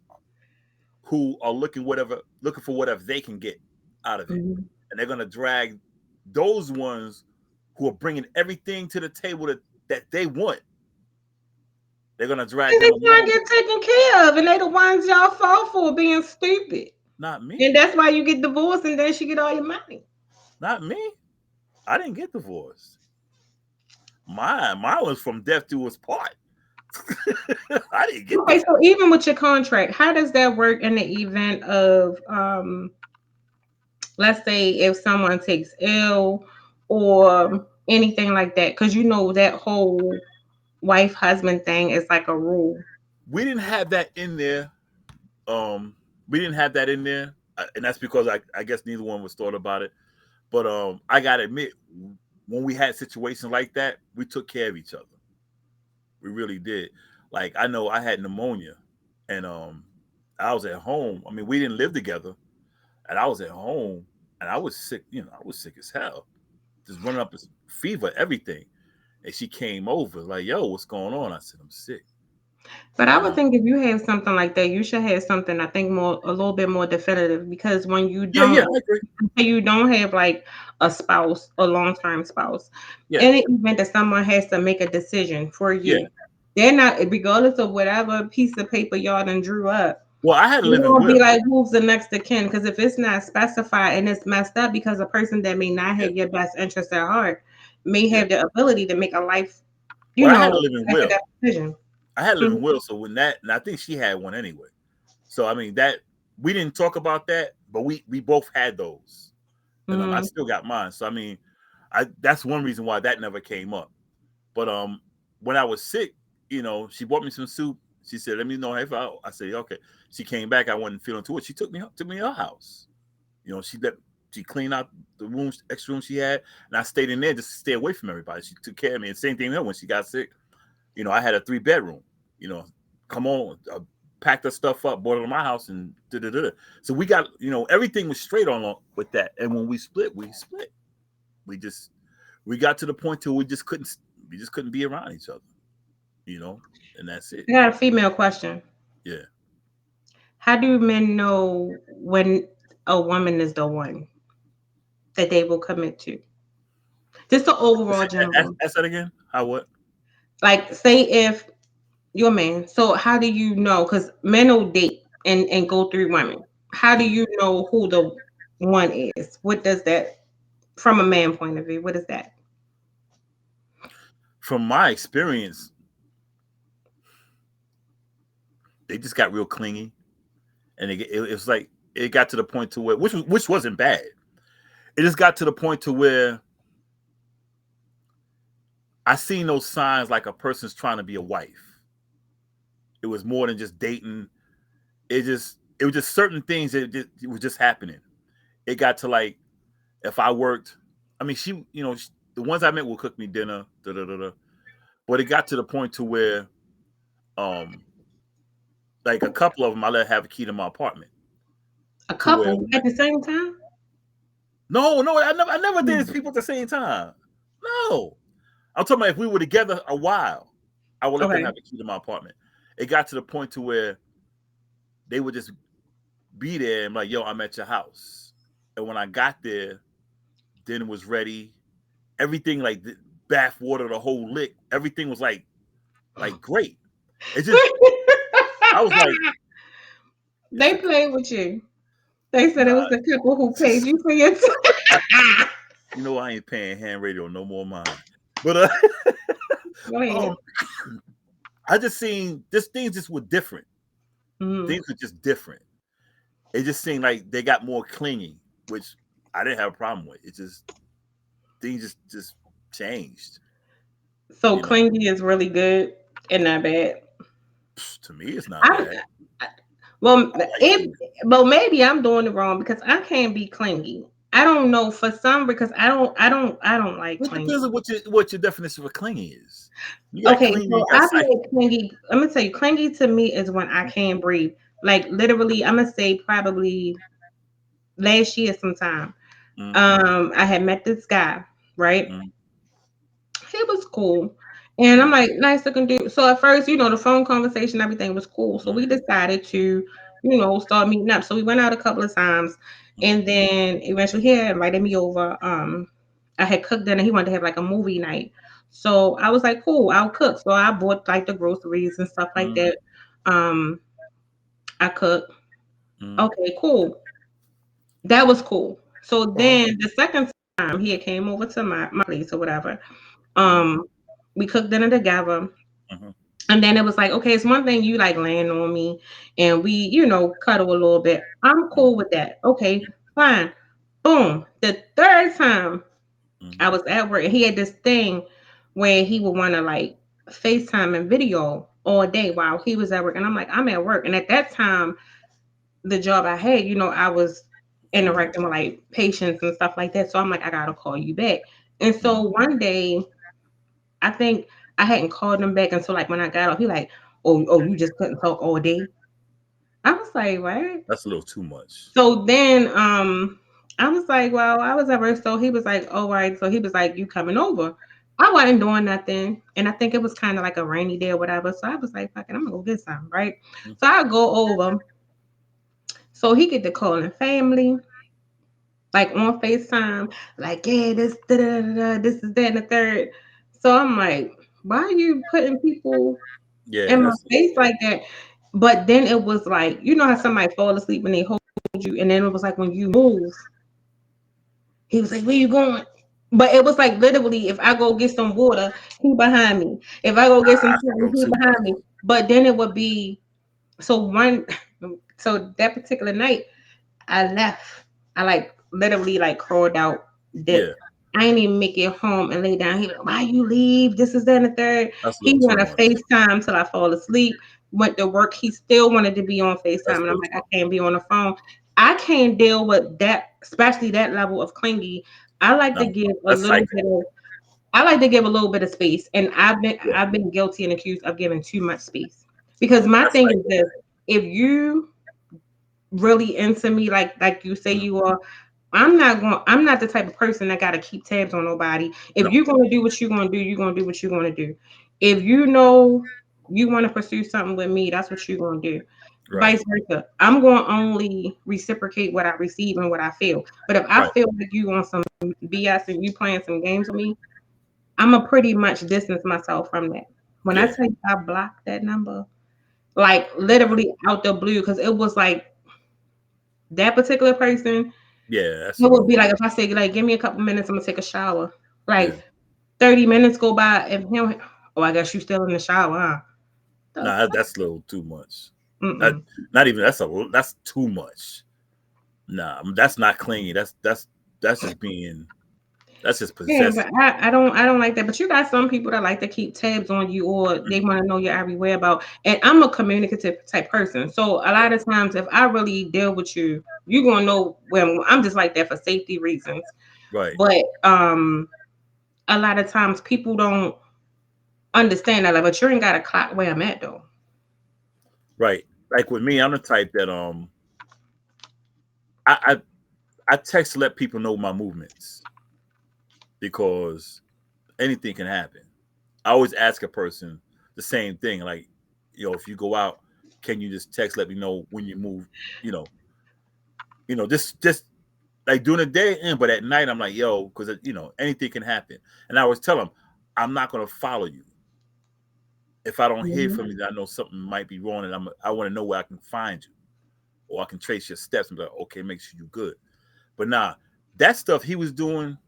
who are looking for whatever they can get out of it, Mhm. and they're gonna drag those ones who are bringing everything to the table that they want. They're gonna drag And they them can't along. get taken care of, and they the ones y'all fall for being stupid. Not And me. that's why you get divorced, and then she get all your money. Not me. I didn't get divorced. Mine was from death to us part. I didn't get Okay, divorced. so even with your contract, how does that work in the event of let's say if someone takes ill or anything like that? Because you know that whole wife husband thing is like a rule. We didn't have that in there. Um, we didn't have that in there, and that's because I guess neither one was thought about it. But I gotta admit, when we had situations like that, we took care of each other. We really did. Like I know I had pneumonia, and I was at home. I mean, we didn't live together, and I was at home, and I was sick. You know, I was sick as hell, just running up a fever, everything. And she came over, like, "Yo, what's going on?" I said, "I'm sick." But I And would think if you have something like that, you should have something I think more a little bit more definitive because when yeah, I agree. you don't have like a spouse, a long term spouse, Yeah, in the event that someone has to make a decision for yeah. you, they're not regardless of whatever piece of paper y'all done drew up. Well, I had a You're living gonna will. be like, who's the next of kin? Because if it's not specified and it's messed up, because a person that may not Yeah, have your best interest at heart may yeah. have the ability to make a life, Well, I had a living will. executive decision. I had a Mhm. living will. So when that, and I think she had one anyway. So I mean that we didn't talk about that, but we both had those, and I Mhm. still got mine. So I mean, I that's one reason why that never came up. But when I was sick, she bought me some soup. She said, "Let me know if I said okay." She came back. I wasn't feeling too it. She took me to her house. She cleaned out the rooms, extra room she had, and I stayed in there just to stay away from everybody. She took care of me. And same thing with her when she got sick. I had a 3 bedroom. You know, come on, packed her stuff up, brought it to my house, and da da da. So we got, everything was straight on with that. And when we split, we split. We just we got to the point till we just couldn't be around each other, you know, and that's it. I got a female question. Yeah. How do men know when a woman is the one that they will commit to? Just the overall general. Ask that again. How what? Like, say if you're a man, so how do you know? Because men will date and go through women. How do you know who the one is? What does that, from a man point of view, what is that? From my experience, they just got real clingy, and it was like it got to the point to where which wasn't bad. It just got to the point to where I seen those signs like a person's trying to be a wife. It was more than just dating. It was just certain things that it was just happening. It got to like if I worked, I mean the ones I met will cook me dinner, da da da da. But it got to the point to where um like a couple of them I let have a key to my apartment A to where couple at the same time? no, I never did Hmm. this people at the same time. No. I'm talking about if we were together a while, I would let them Okay. have a key to my apartment. It got to the point to where they would just be there and like, yo, I'm at your house. And when I got there, dinner was ready. Everything like the bath water, the whole lick, everything was like great. It just I was like, it's They a played with you. They said it nah. was the couple who paid you for your time. I ain't paying hand radio no more mind. But Go ahead. um, I just seen this things just were different. Mhm. Things were just different. It just seemed like they got more clingy, which I didn't have a problem with. It just things just changed. So You know, clingy is really good and not bad. to me, it's not I, bad. Well, I like clingy. well, maybe I'm doing it wrong because I can't be clingy. I don't know for some because I don't like It clingy. depends on what your definition of clingy is. You got Okay, clingy, so you got I be psyche. like clingy. I'm gonna tell you, clingy to me is when I can't breathe. Like literally, I'm gonna say probably last year sometime. Mm, I had met this guy, right? mm, He was cool. And I'm mm, like, nice looking dude. So at first, the phone conversation, everything was cool. So mm, we decided to, start meeting up. So we went out a couple of times. mm, And then eventually he had invited me over. I had cooked dinner. He wanted to have like a movie night. So I was like, cool, I'll cook. So I bought like the groceries and stuff like mm, that. Um, I cooked. mm. Okay, cool. That was cool. So Uh-huh. then the second time he had came over to my place or whatever. Mm, Um, we cooked dinner together. mhm, And then it was like, okay, it's one thing you like laying on me and we, cuddle a little bit. I'm mm, cool with that. Okay, fine. Boom. The third time mm, I was at work and he had this thing where he would want to like FaceTime and video all day while he was at work. And I'm like, I'm at work. And at that time, the job I had, I was mm, interacting with like patients and stuff like that. So I'm like, I gotta call you back. And mm. so one day I think I hadn't called him back until like when I got off. He like, oh, you just couldn't talk all day. I was like, what? That's a little too much. So then, I was like, well, I was at work. So he was like, all right. So he was like, you coming over? I wasn't doing nothing, and I think it was kind of like a rainy day or whatever. So I was like, fuck it, I'm gonna go get some, right? Mm, So I go over. So he get to calling family, like on FaceTime, like, yeah, this, da, da, da, da, this is that and the third. So I'm like, why are you putting people yeah, in my that's face like that? But then it was like, you know how somebody fall asleep when they hold you, and then it was like when you move, he was like, "Where you going?" But it was like literally, if I go get some water, he behind me. If I go get some that's a something, little he too much. behind me. But then it would be so one. So that particular night, I left. I like literally like crawled out, Yeah, dipped. I ain't even make it home and lay down. He like, why you leave? This is that and the third. that's a He little too wanna much. FaceTime till I fall asleep. Went to work. He still wanted to be on FaceTime. That's a And I'm little like, too I much. can't be on the phone. I can't deal with that, especially that level of clingy. I like to No, give a that's little psycho. bit of I like to give a little bit of space. And Yeah, I've been guilty and accused of giving too much space. Because my that's thing is psycho. this, if you really into me like you say Mm, you are, I'm not the type of person that gotta keep tabs on nobody. If no, you're gonna do what you're gonna do, you're gonna do what you're gonna do. If you know you want to pursue something with me, that's what you're gonna do. right, Vice versa. I'm gonna only reciprocate what I receive and what I feel. But if I right, feel like you on some BS and you playing some games with me, I'ma pretty much distance myself from that. When I yeah, tell you I blocked that number, like literally out the blue, because it was like that particular person. yeah. That's a It would little, be like if I say, like, give me a couple minutes, I'm gonna take a shower. yeah. Like 30 minutes go by and him, oh, I guess you still in the shower, huh? The Nah, that's a little too much. That mm-mm. not even that's too much. Nah, that's not clingy. That's just being that's just Yeah, but possessive. I don't like that. But you got some people that like to keep tabs on you or they want to know your every whereabout. And I'm a communicative type person. So a lot of times if I really deal with you, you're gonna know when I'm just like that for safety reasons. Right, But a lot of times people don't understand that, like, but you ain't got a clock where I'm at though. right. Like with me, I'm the type that I I text to let people know my movements because anything can happen. I always ask a person the same thing, like, if you go out, can you just text let me know when you move, you know, just like during the day, but at night I'm like, yo, because anything can happen. And I always tell them, I'm not gonna follow you if I don't hear Mhm. from you. That I know something might be wrong, and I want to know where I can find you, or I can trace your steps and be like, okay, make sure you're good. But nah, that stuff he was doing,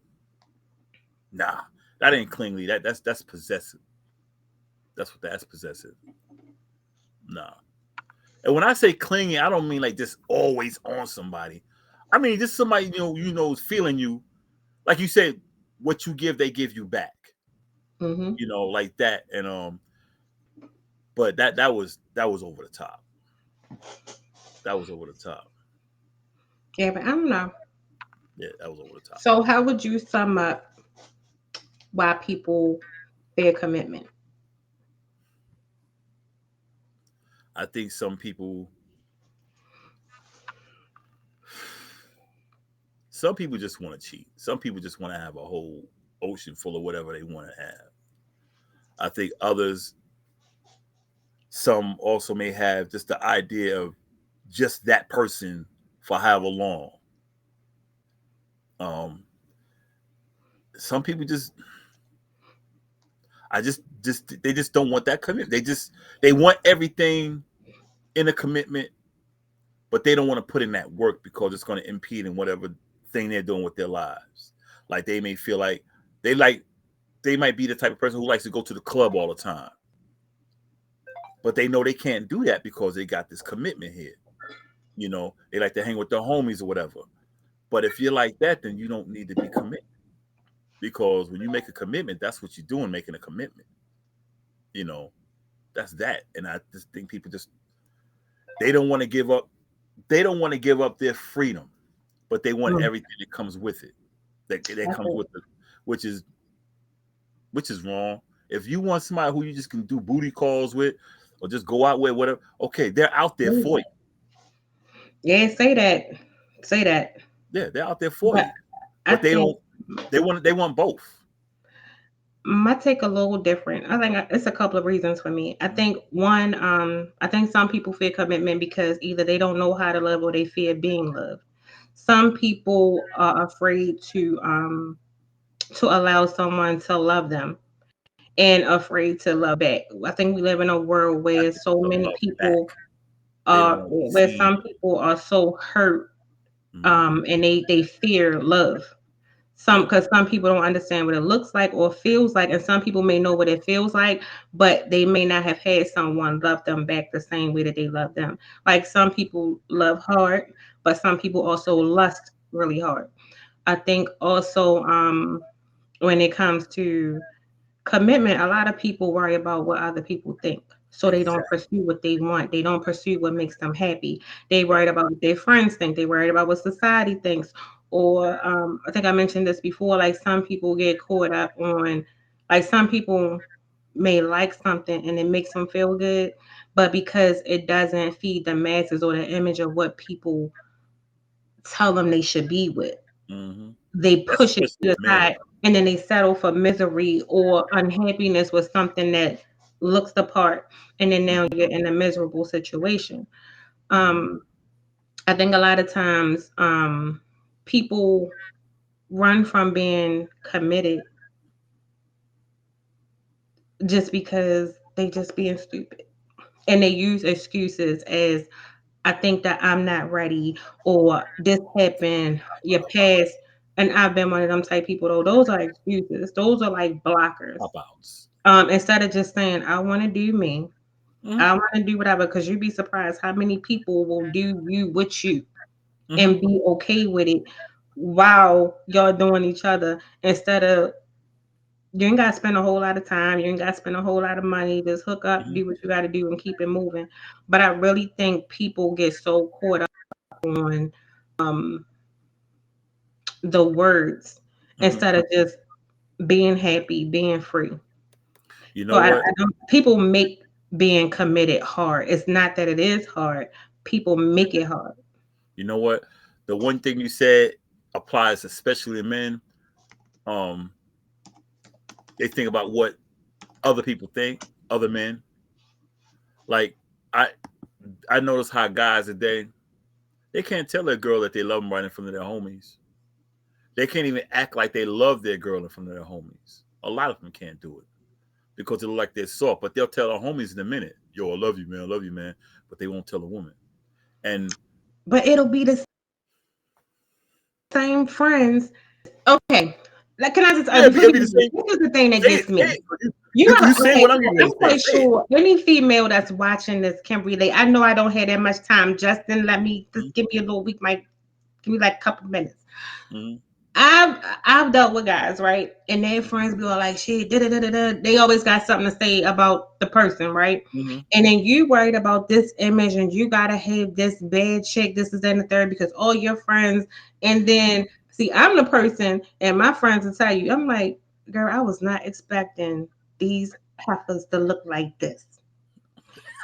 nah, that ain't clingy. That's possessive. That's possessive. Nah. And when I say clingy, I don't mean like just always on somebody. I mean just somebody is feeling you. Like you said, what you give, they give you back. Mhm. Like that. And but that was over the top. That was over the top. Yeah, but I don't know. Yeah, that was over the top. So how would you sum up why people fear commitment? I think some people just want to cheat. Some people just want to have a whole ocean full of whatever they want to have. I think others, some also may have just the idea of just that person for however long. Um, some people just, they just don't want that commitment. They want everything in a commitment, but they don't want to put in that work because it's going to impede in whatever thing they're doing with their lives. Like they may feel like they like they might be the type of person who likes to go to the club all the time, but they know they can't do that because they got this commitment here. They like to hang with their homies or whatever. But if you're like that, then you don't need to be committed because when you make a commitment, that's what you're doing, making a commitment. You know, that's that. And I just think people just they don't want to give up. They don't want to give up their freedom, but they want Mm, everything that comes with it. That that's comes it. with it, which is wrong. If you want somebody who you just can do booty calls with, or just go out with, whatever, okay, they're out there Mm. for you. Yeah, say that. Say that. Yeah, they're out there for But you. I But they think don't. They want both. my take a little different. I think it's a couple of reasons for me. I think one, I think some people fear commitment because either they don't know how to love or they fear being loved. Some people are afraid to allow someone to love them and afraid to love back. I think we live in a world I where think so the many love back. people They don't are want to where see. some people are so hurt Mhm. and they fear love. Some Yeah. because some people don't understand what it looks like or feels like, and some people may know what it feels like, but they may not have had someone love them back the same way that they love them. Like some people love hard, but some people also lust really hard. I think also when it comes to commitment, a lot of people worry about what other people think. So they don't Exactly. pursue what they want. They don't pursue what makes them happy. They Right. worried about what their friends think. They worried about what society thinks. Or I think I mentioned this before, like some people get caught up on, like some people may like something and it makes them feel good, but because it doesn't feed the masses or the image of what people tell them they should be with, Hmm. they That's push it especially to with the men. side and then they settle for misery or unhappiness with something that looks the part, and then now Hmm. you're in a miserable situation. Hmm. um I think a lot of times people run from being committed just because they just being stupid, and they use excuses as, I think that I'm not ready, or this happened, your past. And I've been one of them type people though. Those are excuses. Those are like blockers. Pop outs. Instead of just saying, I want to do me, Hmm. I want to do whatever, because you'd be surprised how many people will do you with you Hmm. and be okay with it while y'all doing each other. Instead of, you ain't gotta spend a whole lot of time, you ain't gotta spend a whole lot of money, just hook up, Hmm. do what you gotta do and keep it moving. But I really think people get so caught up on um the words Hmm. instead of just being happy, being free. You So know what? I don't, people make being committed hard. It's not that it is hard. People make it hard. You know what? The one thing you said applies especially to men. Um, they think about what other people think, other men. Like I I notice how guys today they can't tell their girl that they love them right in front of their homies. They can't even act like they love their girl in front of their homies. A lot of them can't do it because they look like they're soft, but they'll tell their homies in a minute, "Yo, I love you, man," but they won't tell a woman. And But it'll be the same friends. Okay. Like, can I just yeah, before it'll we be the do this, same. this is the thing that Say it, gets me. say it. You You, know, you say okay, what I'm I'm going to say. quite Say it. sure any female that's watching this can relate. I know I don't have that much time. Justin, let me Mm-hmm. just give me a little week, give me like a couple of minutes. Mm-hmm. I've dealt with guys, right? And their friends be all like, shit, da da da da da. They always got something to say about the person, right? Mm-hmm. And then you worried about this image and you gotta have this bad chick, this is that and the third, because all your friends, and then see, I'm the person and my friends will tell you, I'm like, girl, I was not expecting these heifers to look like this.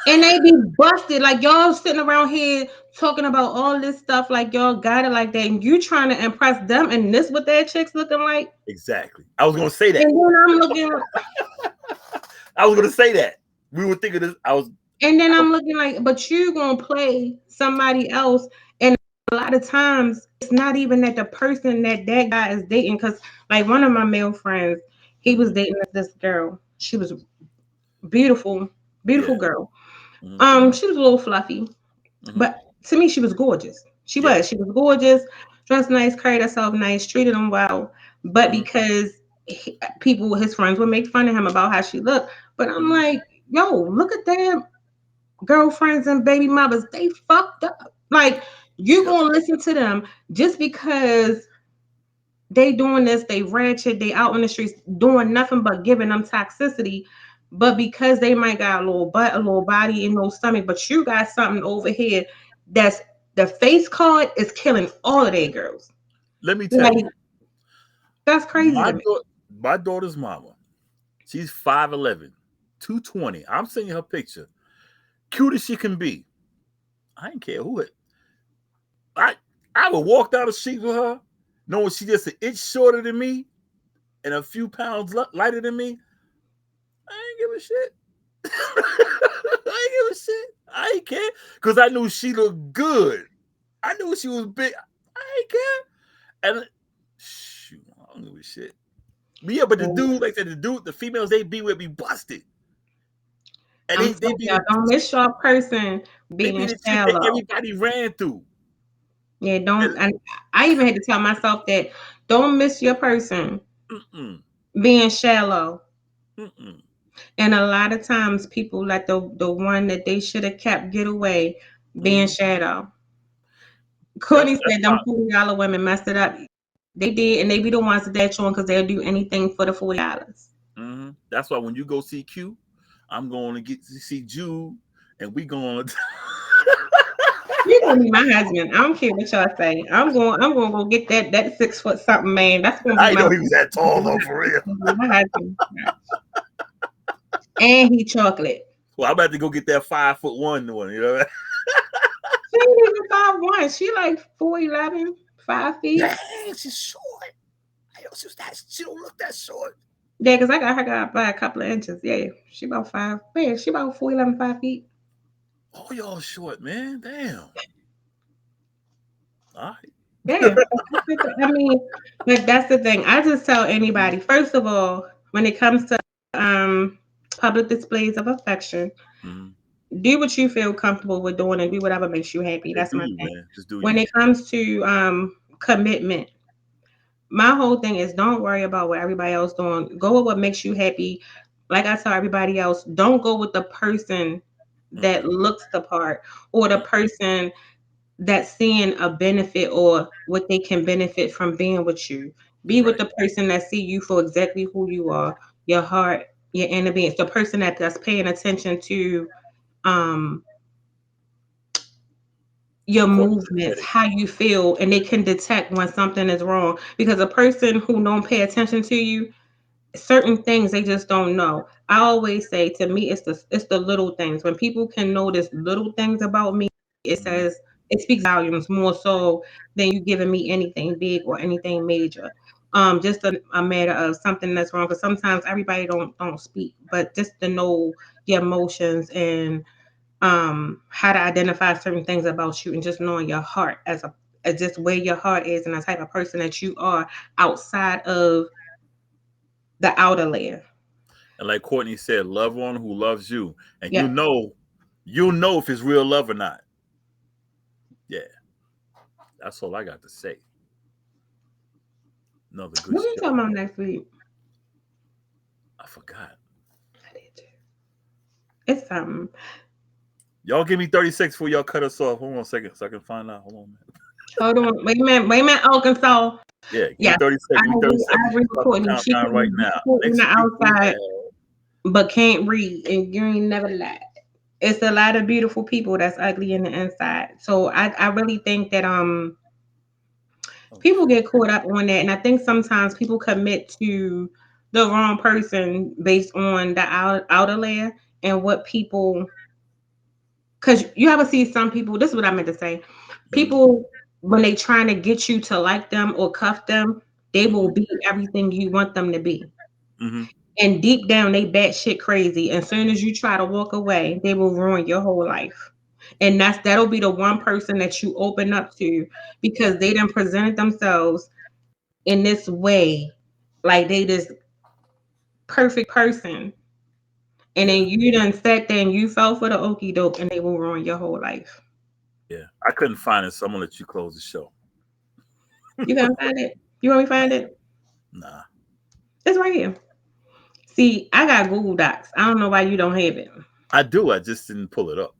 And they be busted. Like y'all sitting around here talking about all this stuff, like y'all got it like that, and you trying to impress them, and this what their chicks looking like. Exactly. I was gonna say that. And then I'm looking, I was gonna say that. We were thinking this. and then I'm looking like, but you gonna play somebody else, and a lot of times it's not even that the person that guy is dating, because like one of my male friends, he was Mm-hmm. dating this girl. She was beautiful, beautiful Yeah. girl. Mm-hmm. She was a little fluffy. Mm-hmm. But to me, she was gorgeous. She Yeah. was. She was gorgeous, dressed nice, carried herself nice, treated him well. But Mm-hmm. because people, his friends, would make fun of him about how she looked. But I'm Mm-hmm. like, yo, look at their girlfriends and baby mothers. They fucked up. Like, you Yep. gonna listen to them just because they doing this, they ratchet, they out in the streets doing nothing but giving them toxicity. But because they might got a little butt, a little body, and no stomach, but you got something over here that's the face card is killing all of their girls. Let me tell Like you, that's crazy to me. my daughter's mama. She's 5'11", 220. I'm sending her picture. Cute as she can be. I ain't care who it. I I would walk down the street with her, knowing she just an inch shorter than me and a few pounds lighter than me. I ain't give a shit. I ain't give a shit. I ain't care because I knew she looked good. I knew she was big. I ain't care. And shoot, I don't give a shit. But yeah, but the dude, like I said, the females they be with be busted. And I'm they telling be y'all, the don't miss your person they be being the chick that shallow. everybody ran through. Yeah, don't. And, And I even had to tell myself that don't miss your person mm-mm, being shallow. mm-mm. And a lot of times people let the one that they should have kept get away being Mm-hmm. shadow. That's Courtney that's said why them $40 women messed it up. They did, and they be the ones that they're showing because they'll do anything for the $40. that's why when you go see Q, I'm going to get to see Jude, and we going. You're gonna be my husband. I don't care what y'all say. I'm going to go get that 6 foot something man. That's gonna be I didn't my know he was that tall though, for real. my husband. And he chocolate. Well, I'm about to go get that 5'1" one. You know what She ain't even 5'1". She like 4'11", 5 feet. Dang, she's short. I know she don't look that short. Yeah, because I got her got by a couple of inches. Yeah, she about 5. Yeah, she about 4'11", 5 feet. Oh, y'all short, man. Damn. All right. Yeah, I mean, like that's the thing. I just tell anybody, first of all, when it comes to um public displays of affection, Mm-hmm. do what you feel comfortable with doing and do whatever makes you happy. Just That's do my you, thing. man. Just do When you. it comes to commitment, my whole thing is don't worry about what everybody else doing. Go with what makes you happy. Like I tell everybody else, don't go with the person that Mm-mm, looks the part or the mm-mm. person that's seeing a benefit or what they can benefit from being with you. Be with Right. the person that see you for exactly who you are, your heart, your inner being. The person that's paying attention to um your Courtney said movements, it. how you feel, and they can detect when something is wrong. Because a person who don't pay attention to you, certain things they just don't know. I always say to me, it's the little things. When people can notice little things about me, it Mm-hmm. says it speaks volumes more so than you giving me anything big or anything major. Just a matter of something that's wrong. Because sometimes everybody don't speak, but just to know your emotions and how to identify certain things about you and just knowing your heart as just where your heart is and the type of person that you are outside of the outer layer. And like Courtney said, love one who loves you, and Yeah. you'll know if it's real love or not. Yeah, that's all I got to say. Another good What are you show. talking about next week? I forgot. I did too. It's something. Y'all give me 30 seconds before y'all cut us off. Hold on a second so I can find out. Hold on, man. Hold on. Wait a minute. Wait a minute, Arkansas. Yeah, give me Yes, 30 seconds. Give me 30 I seconds. agree with Start the Courtney. She countdown right can be now. cute on the Next week we outside, have. but can't read, and you ain't never lied. It's a lot of beautiful people that's ugly in the inside. So I really think that Oh people shit. get caught up on that, and I think sometimes people commit to the wrong person based on the outer layer and what people. Because you ever see some people. This is what I meant to say. Mm-hmm. People when they trying to get you to like them or cuff them, they will Mm-hmm. be everything you want them to be. Mm-hmm. And deep down, they batshit crazy. As soon as you try to walk away, they will ruin your whole life. And that'll be the one person that you open up to because they done presented themselves in this way, like they this perfect person. And Yeah. then you done sat there and you fell for the okey doke and they will ruin your whole life. Yeah. I couldn't find it, so I'm gonna let you close the show. You gonna find it? You want me to find it? Nah. It's right here. See, I got Google Docs. I don't know why you don't have it. I do, I just didn't pull it up.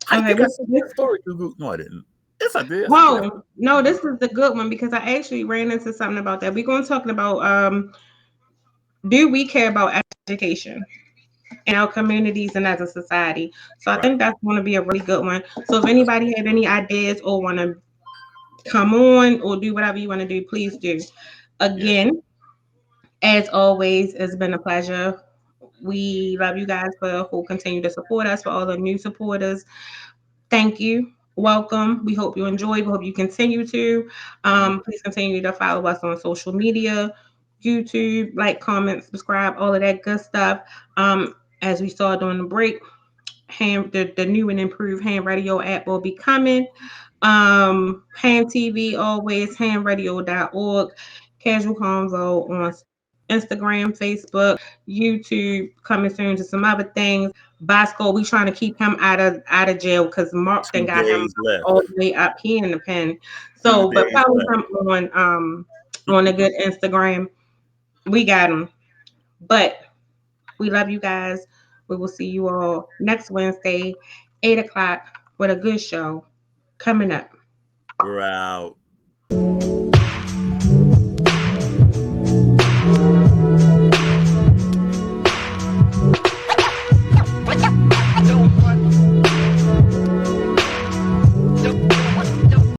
I Okay, think I what's sent this? that story to Google. No, I didn't. Yes, I did. Yes, I did. Whoa, no, this is the good one because I actually ran into something about that. We're going to talking about do we care about education in our communities and as a society? So I Right. think that's going to be a really good one. So if anybody have any ideas or want to come on or do whatever you want to do, please do. Yeah. Again, as always, it's been a pleasure. We love you guys for who continue to support us, for all the new supporters. Thank you. Welcome. We hope you enjoy. We hope you continue to. Mhm. Please continue to follow us on social media, YouTube, like, comment, subscribe, all of that good stuff. As we saw during the break, the new and improved Ham Radio app will be coming. Ham TV always hamradio.org. Casual Convo on Instagram, Facebook, YouTube, coming soon to some other things. Bosco, we trying to keep him out of jail because Mark then Two got him days left. all the way up here in the pen. Two So, but days follow left. him on a good Instagram. We got him. But we love you guys. We will see you all next Wednesday, 8 o'clock, with a good show coming up. We're out.